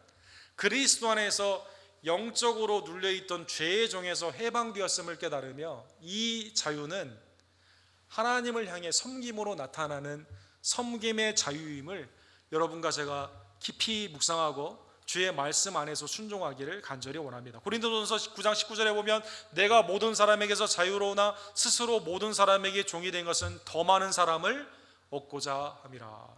그리스도 안에서 영적으로 눌려있던 죄의 종에서 해방되었음을 깨달으며, 이 자유는 하나님을 향해 섬김으로 나타나는 섬김의 자유임을 여러분과 제가 깊이 묵상하고 주의 말씀 안에서 순종하기를 간절히 원합니다. 고린도전서 9장 19절에 보면 내가 모든 사람에게서 자유로우나 스스로 모든 사람에게 종이 된 것은 더 많은 사람을 얻고자 함이라.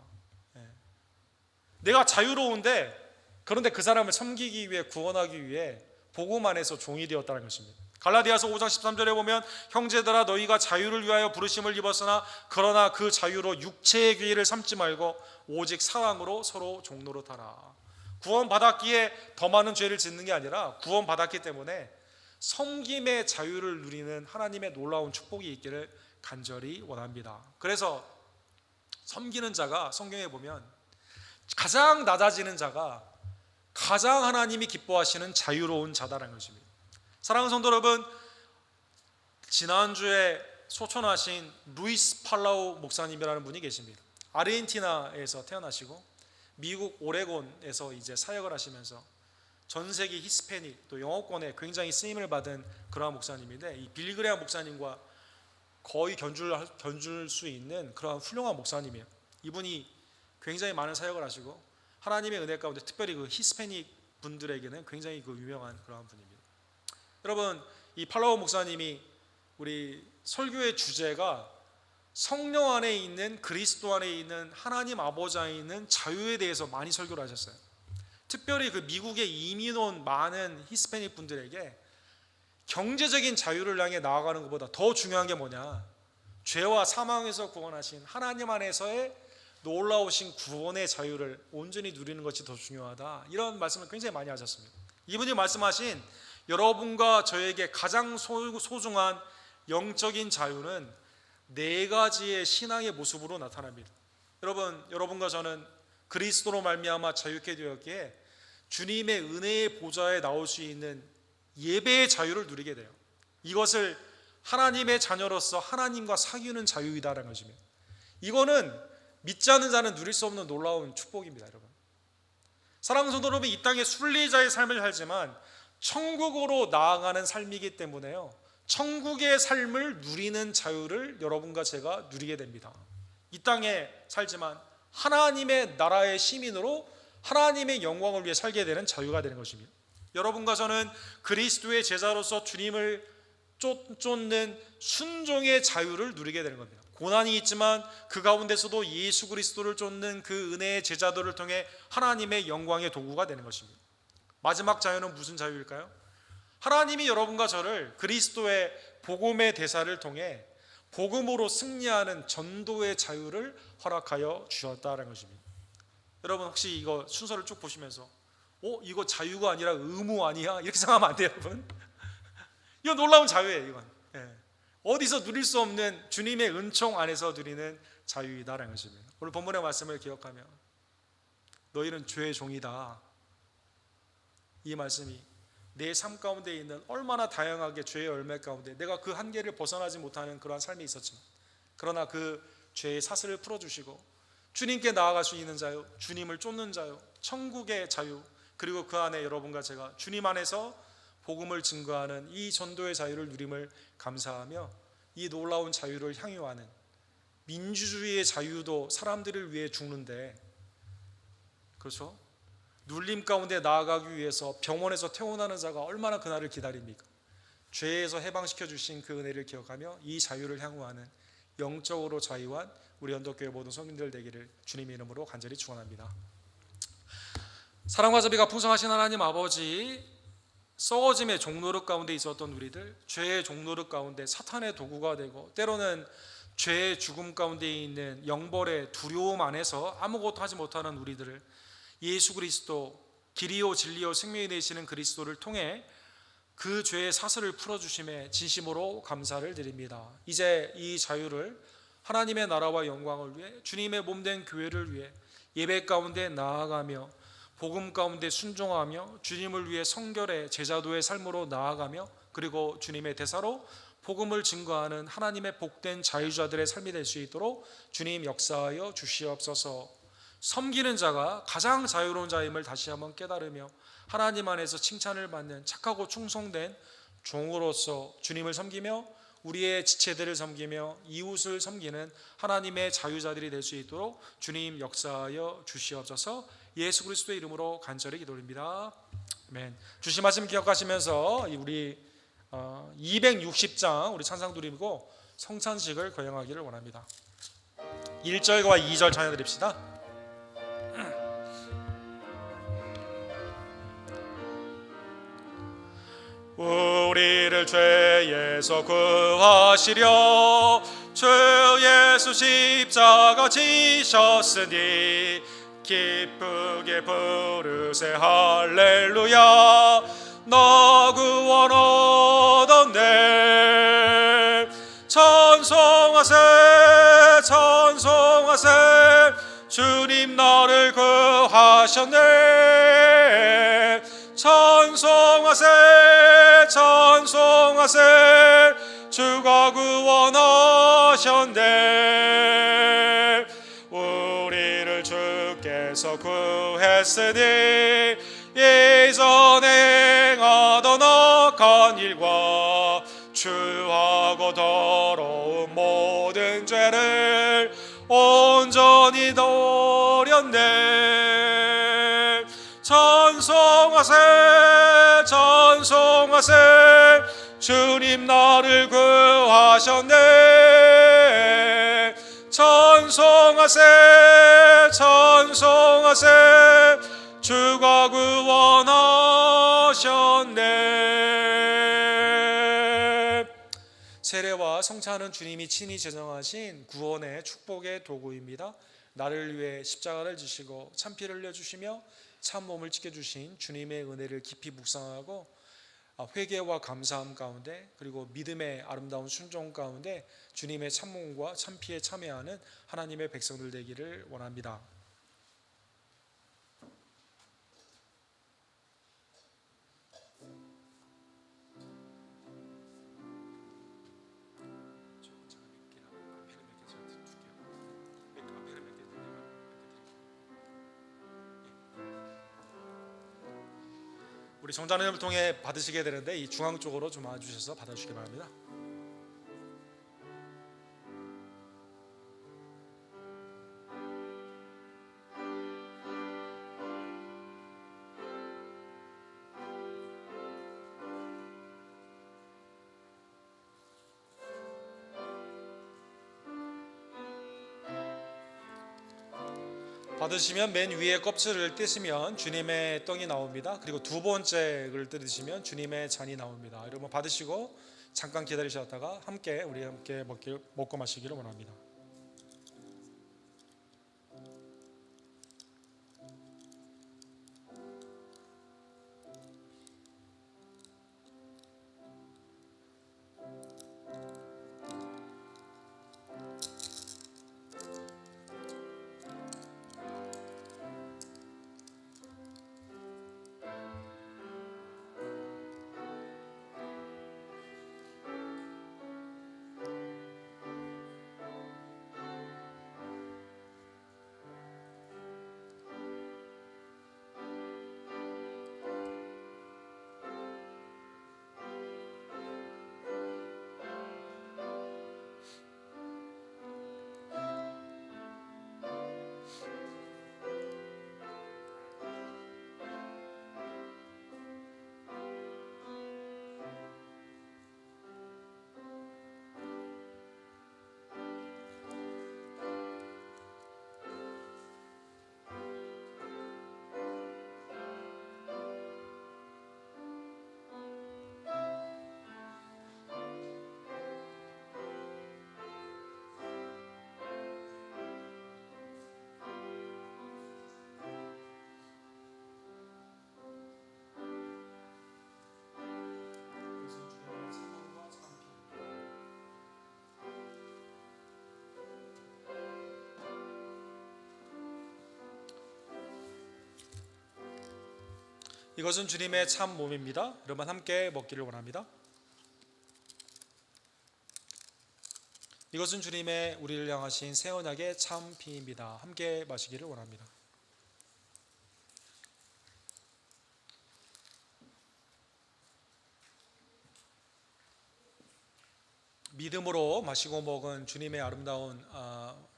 내가 자유로운데, 그런데 그 사람을 섬기기 위해, 구원하기 위해 복음 안에서 종이 되었다는 것입니다. 갈라디아서 5장 13절에 보면 형제들아 너희가 자유를 위하여 부르심을 입었으나 그러나 그 자유로 육체의 기회를 삼지 말고 오직 사랑으로 서로 종노릇하라. 구원받았기에 더 많은 죄를 짓는 게 아니라 구원받았기 때문에 섬김의 자유를 누리는 하나님의 놀라운 축복이 있기를 간절히 원합니다. 그래서 섬기는 자가, 성경에 보면 가장 낮아지는 자가 가장 하나님이 기뻐하시는 자유로운 자다라는 것입니다. 사랑하는 성도 여러분, 지난주에 소천하신 루이스 팔라우 목사님이라는 분이 계십니다. 아르헨티나에서 태어나시고 미국 오레곤에서 이제 사역을 하시면서 전 세계 히스패닉 또 영어권에 굉장히 쓰임을 받은 그러한 목사님인데, 이 빌그레암 목사님과 거의 견줄 수 있는 그러한 훌륭한 목사님이에요. 이분이 굉장히 많은 사역을 하시고 하나님의 은혜 가운데 특별히 그 히스패닉 분들에게는 굉장히 그 유명한 그러한 분입니다. 여러분, 이 팔라우 목사님이 우리 설교의 주제가 성령 안에 있는, 그리스도 안에 있는 하나님 아버지 안에 있는 자유에 대해서 많이 설교를 하셨어요. 특별히 그 미국에 이민 온 많은 히스패닉 분들에게 경제적인 자유를 향해 나아가는 것보다 더 중요한 게 뭐냐, 죄와 사망에서 구원하신 하나님 안에서의 놀라우신 구원의 자유를 온전히 누리는 것이 더 중요하다, 이런 말씀을 굉장히 많이 하셨습니다. 이분이 말씀하신 여러분과 저에게 가장 소중한 영적인 자유는 네 가지의 신앙의 모습으로 나타납니다. 여러분과 저는 그리스도로 말미암아 자유케 되었기에 주님의 은혜의 보좌에 나올 수 있는 예배의 자유를 누리게 돼요. 이것을 하나님의 자녀로서 하나님과 사귀는 자유이다라는 것입니다. 이거는 믿지 않는 자는 누릴 수 없는 놀라운 축복입니다. 여러분, 사랑하는 성도 여러분, 이 땅에 순례자의 삶을 살지만 천국으로 나아가는 삶이기 때문에요, 천국의 삶을 누리는 자유를 여러분과 제가 누리게 됩니다. 이 땅에 살지만 하나님의 나라의 시민으로 하나님의 영광을 위해 살게 되는 자유가 되는 것입니다. 여러분과 저는 그리스도의 제자로서 주님을 쫓는 순종의 자유를 누리게 되는 겁니다. 고난이 있지만 그 가운데서도 예수 그리스도를 쫓는 그 은혜의 제자들을 통해 하나님의 영광의 도구가 되는 것입니다. 마지막 자유는 무슨 자유일까요? 하나님이 여러분과 저를 그리스도의 복음의 대사를 통해 복음으로 승리하는 전도의 자유를 허락하여 주셨다는 것입니다. 여러분, 혹시 이거 순서를 쭉 보시면서 이거 자유가 아니라 의무 아니야? 이렇게 생각하면 안 돼요, 여러분. 이거 놀라운 자유예요. 이건 어디서 누릴 수 없는 주님의 은총 안에서 누리는 자유이다라는 것입니다. 오늘 본문의 말씀을 기억하며 너희는 죄의 종이다, 이 말씀이 내 삶 가운데 있는 얼마나 다양하게 죄의 열매 가운데 내가 그 한계를 벗어나지 못하는 그러한 삶이 있었지만, 그러나 그 죄의 사슬을 풀어주시고 주님께 나아갈 수 있는 자유, 주님을 쫓는 자유, 천국의 자유, 그리고 그 안에 여러분과 제가 주님 안에서 복음을 증거하는 이 전도의 자유를 누림을 감사하며, 이 놀라운 자유를 향유하는 민주주의의 자유도 사람들을 위해 죽는데, 그렇죠? 눌림 가운데 나아가기 위해서 병원에서 퇴원하는 자가 얼마나 그날을 기다립니까? 죄에서 해방시켜 주신 그 은혜를 기억하며 이 자유를 향유하는 영적으로 자유한 우리 언덕교회 모든 성민들 되기를 주님의 이름으로 간절히 축원합니다. 사랑과 자비가 풍성하신 하나님 아버지, 썩어짐의 종노릇 가운데 있었던 우리들, 죄의 종노릇 가운데 사탄의 도구가 되고 때로는 죄의 죽음 가운데 있는 영벌의 두려움 안에서 아무것도 하지 못하는 우리들을 예수 그리스도 길이요 진리요 생명이 되시는 그리스도를 통해 그 죄의 사슬을 풀어주심에 진심으로 감사를 드립니다. 이제 이 자유를 하나님의 나라와 영광을 위해 주님의 몸된 교회를 위해 예배 가운데 나아가며 복음 가운데 순종하며 주님을 위해 성결의 제자도의 삶으로 나아가며 그리고 주님의 대사로 복음을 증거하는 하나님의 복된 자유자들의 삶이 될 수 있도록 주님 역사하여 주시옵소서. 섬기는 자가 가장 자유로운 자임을 다시 한번 깨달으며 하나님 안에서 칭찬을 받는 착하고 충성된 종으로서 주님을 섬기며 우리의 지체들을 섬기며 이웃을 섬기는 하나님의 자유자들이 될 수 있도록 주님 역사하여 주시옵소서. 예수 그리스도의 이름으로 간절히 기도드립니다. 아멘. 주신 말씀 기억하시면서 우리 260장 우리 찬상 드리고 성찬식을 거행하기를 원합니다. 1절과 2절 찬양 드립시다. 우리를 죄에서 구하시려 주 예수 십자가 지셨으니 기쁘게 부르세 할렐루야. 나 구원 얻었네. 찬송하세 찬송하세 주님 나를 구하셨네. 찬송하세 찬송하세 주가 구원하셨네. 우리를 주께서 구했으니 이전에 행하던 악한 일과 추하고 더러운 모든 죄를 온전히 버렸네. 찬송하세 찬송하세 주님 나를 구하셨네. 찬송하세 찬송하세 주가 구원하셨네. 세례와 성찬은 주님이 친히 제정하신 구원의 축복의 도구입니다. 나를 위해 십자가를 지시고 참피를 흘려주시며 참몸을 지켜주신 주님의 은혜를 깊이 묵상하고 회개와 감사함 가운데 그리고 믿음의 아름다운 순종 가운데 주님의 참몸과 참피에 참여하는 하나님의 백성들 되기를 원합니다. 우리 성자님을 통해 받으시게 되는데 이 중앙 쪽으로 좀 와주셔서 받아주시기 바랍니다. 받으시면 맨 위에 껍질을 떼시면 주님의 떡이 나옵니다. 그리고 두 번째 걸 뜯으시면 주님의 잔이 나옵니다. 여러분 받으시고 잠깐 기다리셨다가 우리 함께 먹고 마시기를 원합니다. 이것은 주님의 참 몸입니다. 여러분 함께 먹기를 원합니다. 이것은 주님의 우리를 향하신 새 언약의 참 피입니다. 함께 마시기를 원합니다. 믿음으로 마시고 먹은 주님의 아름다운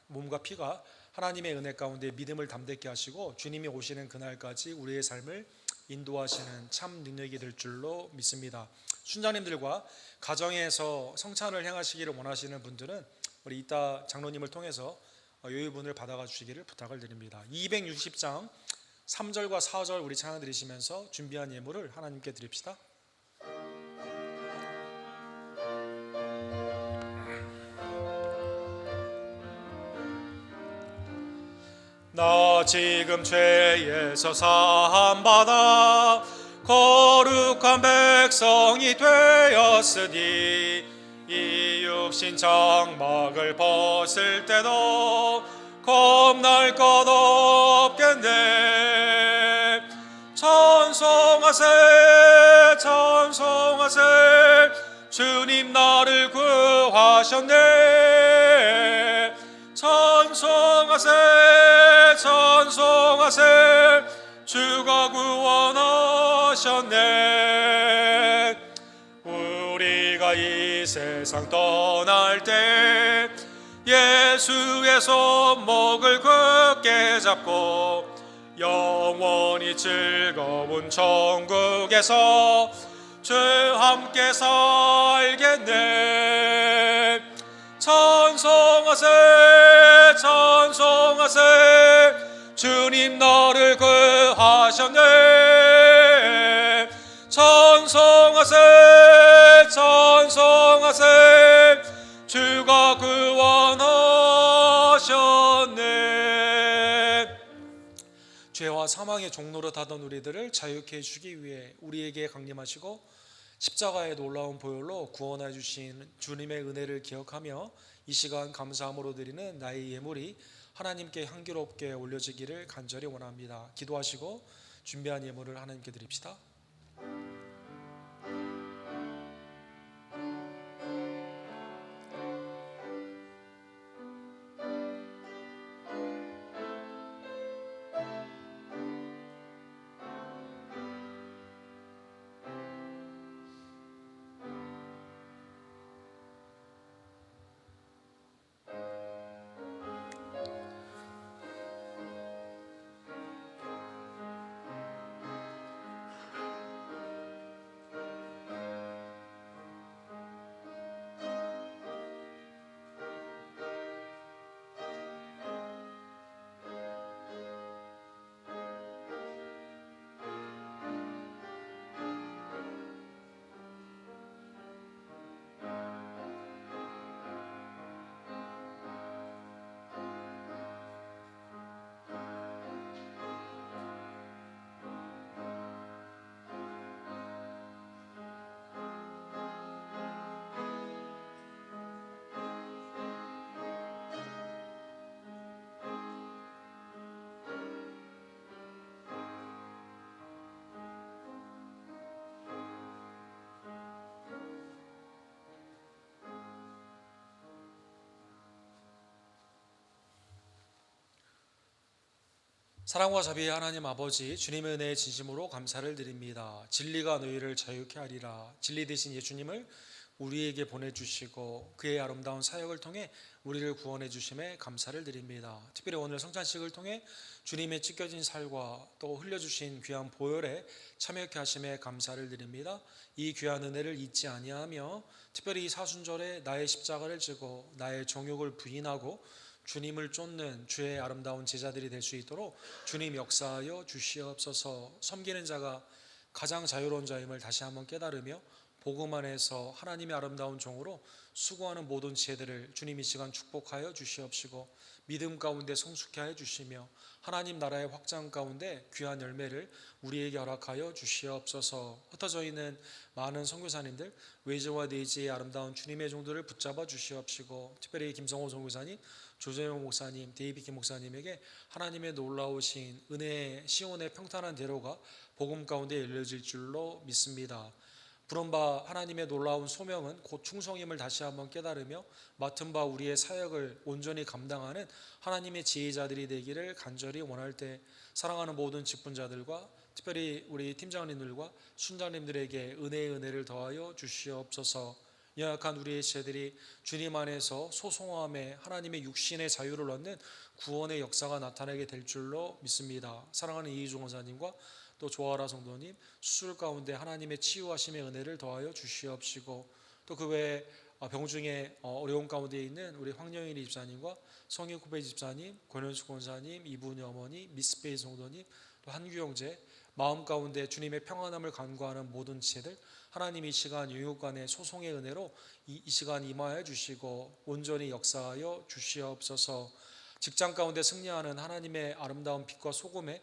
몸과 피가 하나님의 은혜 가운데 믿음을 담대케 하시고 주님이 오시는 그날까지 우리의 삶을 인도하시는 참 능력이 될 줄로 믿습니다. 순자님들과 가정에서 성찬을 행하시기를 원하시는 분들은 우리 이따 장로님을 통해서 요유분을 받아가 주시기를 부탁을 드립니다. 260장 3절과 4절 우리 찬양 드리시면서 준비한 예물을 하나님께 드립시다. 나 지금 죄에서 사함받아 거룩한 백성이 되었으니 이 육신 장막을 벗을 때도 겁날 것 없겠네. 찬송하세 찬송하세 주님 나를 구하셨네. 찬송하세 찬송하세 주가 구원하셨네. 우리가 이 세상 떠날 때 예수의 손목을 굳게 잡고 영원히 즐거운 천국에서 주와 함께 살겠네. 찬송하세 찬송하세 주님 나를 구하셨네. 찬송하세 찬송하세 주가 구원하셨네. 죄와 사망의 종로로 타던 우리들을 자유케 해주기 위해 우리에게 강림하시고 십자가의 놀라운 보혈로 구원해 주신 주님의 은혜를 기억하며 이 시간 감사함으로 드리는 나의 예물이 하나님께 향기롭게 올려지기를 간절히 원합니다. 기도하시고 준비한 예물을 하나님께 드립시다. 사랑과 자비의 하나님 아버지, 주님의 은혜에 진심으로 감사를 드립니다. 진리가 너희를 자유케 하리라. 진리 되신 예수님을 우리에게 보내주시고 그의 아름다운 사역을 통해 우리를 구원해 주심에 감사를 드립니다. 특별히 오늘 성찬식을 통해 주님의 찢겨진 살과 또 흘려주신 귀한 보혈에 참여케 하심에 감사를 드립니다. 이 귀한 은혜를 잊지 아니하며 특별히 이 사순절에 나의 십자가를 지고 나의 정욕을 부인하고 주님을 쫓는 주의 아름다운 제자들이 될 수 있도록 주님 역사하여 주시옵소서. 섬기는 자가 가장 자유로운 자임을 다시 한번 깨달으며 복음 안에서 하나님의 아름다운 종으로 수고하는 모든 지혜들을 주님 이 시간 축복하여 주시옵시고 믿음 가운데 성숙케 하여 주시며 하나님 나라의 확장 가운데 귀한 열매를 우리에게 허락하여 주시옵소서. 흩어져 있는 많은 선교사님들, 외제와 내지의 아름다운 주님의 종들을 붙잡아 주시옵시고 특별히 김성호 선교사님, 조재용 목사님, 데이비키 목사님에게 하나님의 놀라우신 은혜의 시온의 평탄한 대로가 복음 가운데 열려질 줄로 믿습니다. 부른 바 하나님의 놀라운 소명은 곧 충성임을 다시 한번 깨달으며 맡은 바 우리의 사역을 온전히 감당하는 하나님의 지혜자들이 되기를 간절히 원할 때 사랑하는 모든 직분자들과 특별히 우리 팀장님들과 순장님들에게 은혜를 더하여 주시옵소서. 연약한 우리의 지체들이 주님 안에서 소송함에 하나님의 육신의 자유를 얻는 구원의 역사가 나타나게 될 줄로 믿습니다. 사랑하는 이희종 원사님과 또 조아라 성도님 수술 가운데 하나님의 치유하심의 은혜를 더하여 주시옵시고 또 그 외에 병중에 어려운 가운데 있는 우리 황영일 집사님과 성유쿠베 집사님, 권현숙 권사님, 이분이 어머니, 미스페이 성도님, 또 한규 형제 마음 가운데 주님의 평안함을 간구하는 모든 지체들 하나님 이 시간 영육간의 소송의 은혜로 이 시간 임하여 주시고 온전히 역사하여 주시옵소서. 직장 가운데 승리하는 하나님의 아름다운 빛과 소금에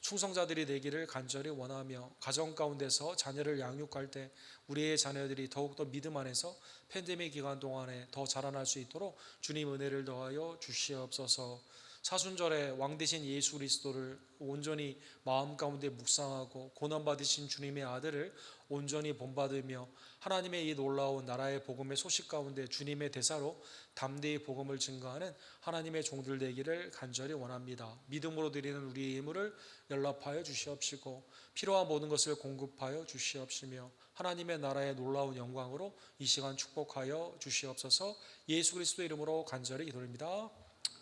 충성자들이 되기를 간절히 원하며 가정 가운데서 자녀를 양육할 때 우리의 자녀들이 더욱더 믿음 안에서 팬데믹 기간 동안에 더 자라날 수 있도록 주님 은혜를 더하여 주시옵소서. 사순절에 왕 대신 예수 그리스도를 온전히 마음 가운데 묵상하고 고난받으신 주님의 아들을 온전히 본받으며 하나님의 이 놀라운 나라의 복음의 소식 가운데 주님의 대사로 담대히 복음을 증거하는 하나님의 종들 되기를 간절히 원합니다. 믿음으로 드리는 우리의 예물을 연락하여 주시옵시고 필요한 모든 것을 공급하여 주시옵시며 하나님의 나라의 놀라운 영광으로 이 시간 축복하여 주시옵소서. 예수 그리스도의 이름으로 간절히 기도드립니다.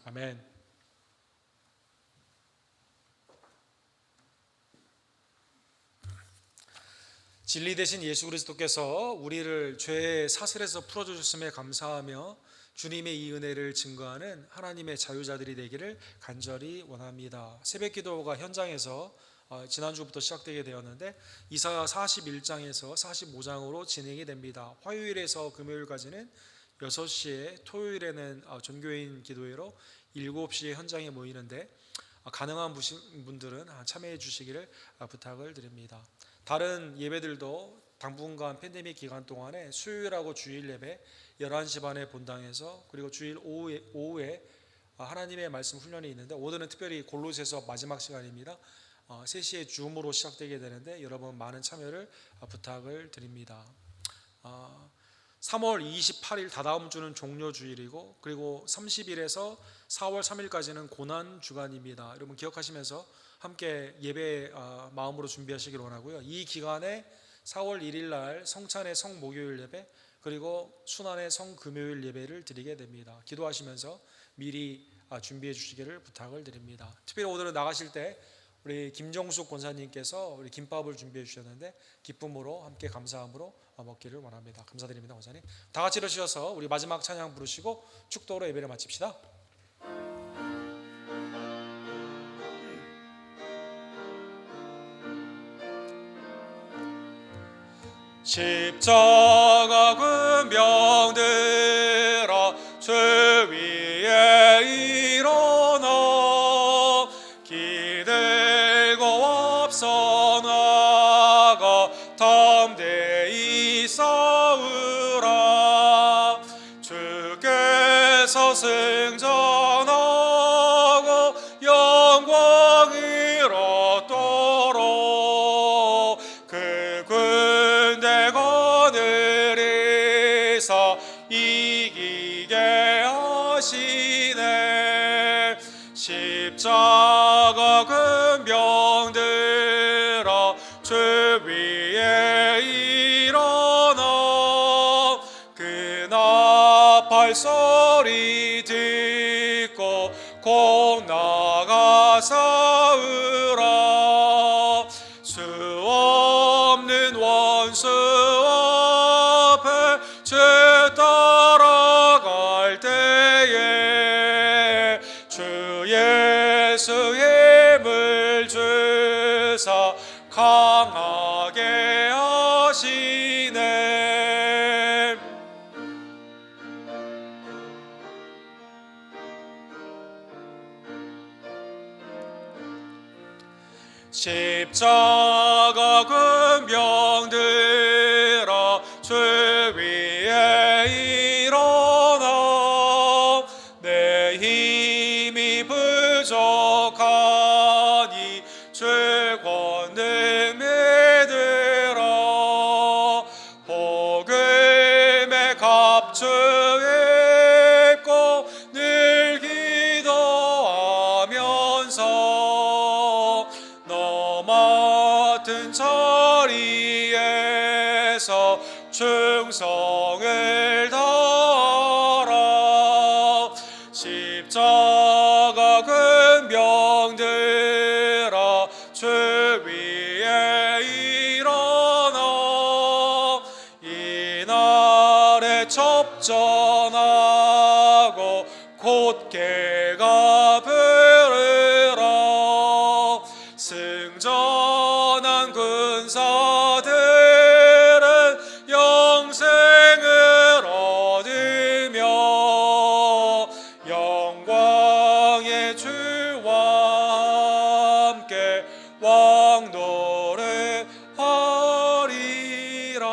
아멘. 진리 되신 예수 그리스도께서 우리를 죄의 사슬에서 풀어주셨음에 감사하며 주님의 이 은혜를 증거하는 하나님의 자유자들이 되기를 간절히 원합니다. 새벽 기도가 현장에서 지난주부터 시작되게 되었는데 이사야 41장에서 45장으로 진행이 됩니다. 화요일에서 금요일까지는 6시에, 토요일에는 전교인 기도회로 7시에 현장에 모이는데 가능한 분들은 참여해 주시기를 부탁을 드립니다. 다른 예배들도 당분간 팬데믹 기간 동안에 수요일하고 주일 예배 11시 반에 본당에서 그리고 주일 오후에 하나님의 말씀 훈련이 있는데 오늘은 특별히 골로새서 마지막 시간입니다. 3시에 줌으로 시작되게 되는데 여러분 많은 참여를 부탁을 드립니다. 3월 28일 다다음 주는 종료주일이고 그리고 30일에서 4월 3일까지는 고난주간입니다. 여러분 기억하시면서 함께 예배 마음으로 준비하시길 원하고요. 이 기간에 4월 1일 날 성찬의 성목요일 예배 그리고 순환의 성금요일 예배를 드리게 됩니다. 기도하시면서 미리 준비해 주시기를 부탁을 드립니다. 특별히 오늘은 나가실 때 우리 김정숙 권사님께서 우리 김밥을 준비해 주셨는데 기쁨으로 함께 감사함으로 먹기를 원합니다. 감사드립니다. 권사님 다 같이 일어서셔서 우리 마지막 찬양 부르시고 축도로 예배를 마칩시다. 십자가 군병들아 주 위에 일어나 기들고 앞서 나가 담대히 싸우라 주께서 승천하고 영광을 얻도록 그 군대가 늘리사 이기게 하시네 십자가 군병들아 주 위에 일어나 그 나팔 소리 듣고 곧 나가 싸우라 수 없는 원수 앞에 주 따라갈 때에 주 예수 힘을 주사 강하게 하시 십자가 군병들아 주 위에 일어나 내 힘이 부족하니 주 권능 믿으라 복음의 갑주 입고 늘 기도하면서 너 맡은 자리에서 충성을 다하라 십자가 군병들아 주 위에 일어나 이날에 접전하고 곧개가 부르라 승전한 군사들은 영생을 얻으며 영광의 주와 함께 왕노를 하리라.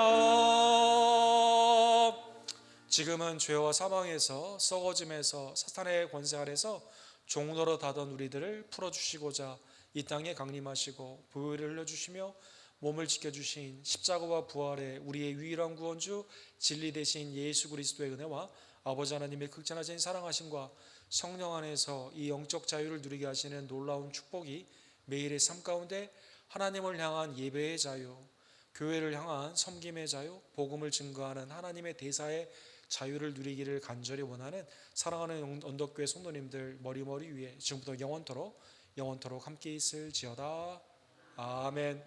지금은 죄와 사망에서 썩어짐에서 사탄의 권세 아래서 종노릇 하던 우리들을 풀어주시고자 이 땅에 강림하시고 보혈을 흘려주시며 몸을 지켜주신 십자가와 부활의 우리의 유일한 구원주 진리 되신 예수 그리스도의 은혜와 아버지 하나님의 극진하신 사랑하심과 성령 안에서 이 영적 자유를 누리게 하시는 놀라운 축복이 매일의 삶 가운데 하나님을 향한 예배의 자유, 교회를 향한 섬김의 자유, 복음을 증거하는 하나님의 대사의 자유를 누리기를 간절히 원하는 사랑하는 언덕교회 성도님들 머리 위에 지금부터 영원토록 함께 있을지어다. 아멘.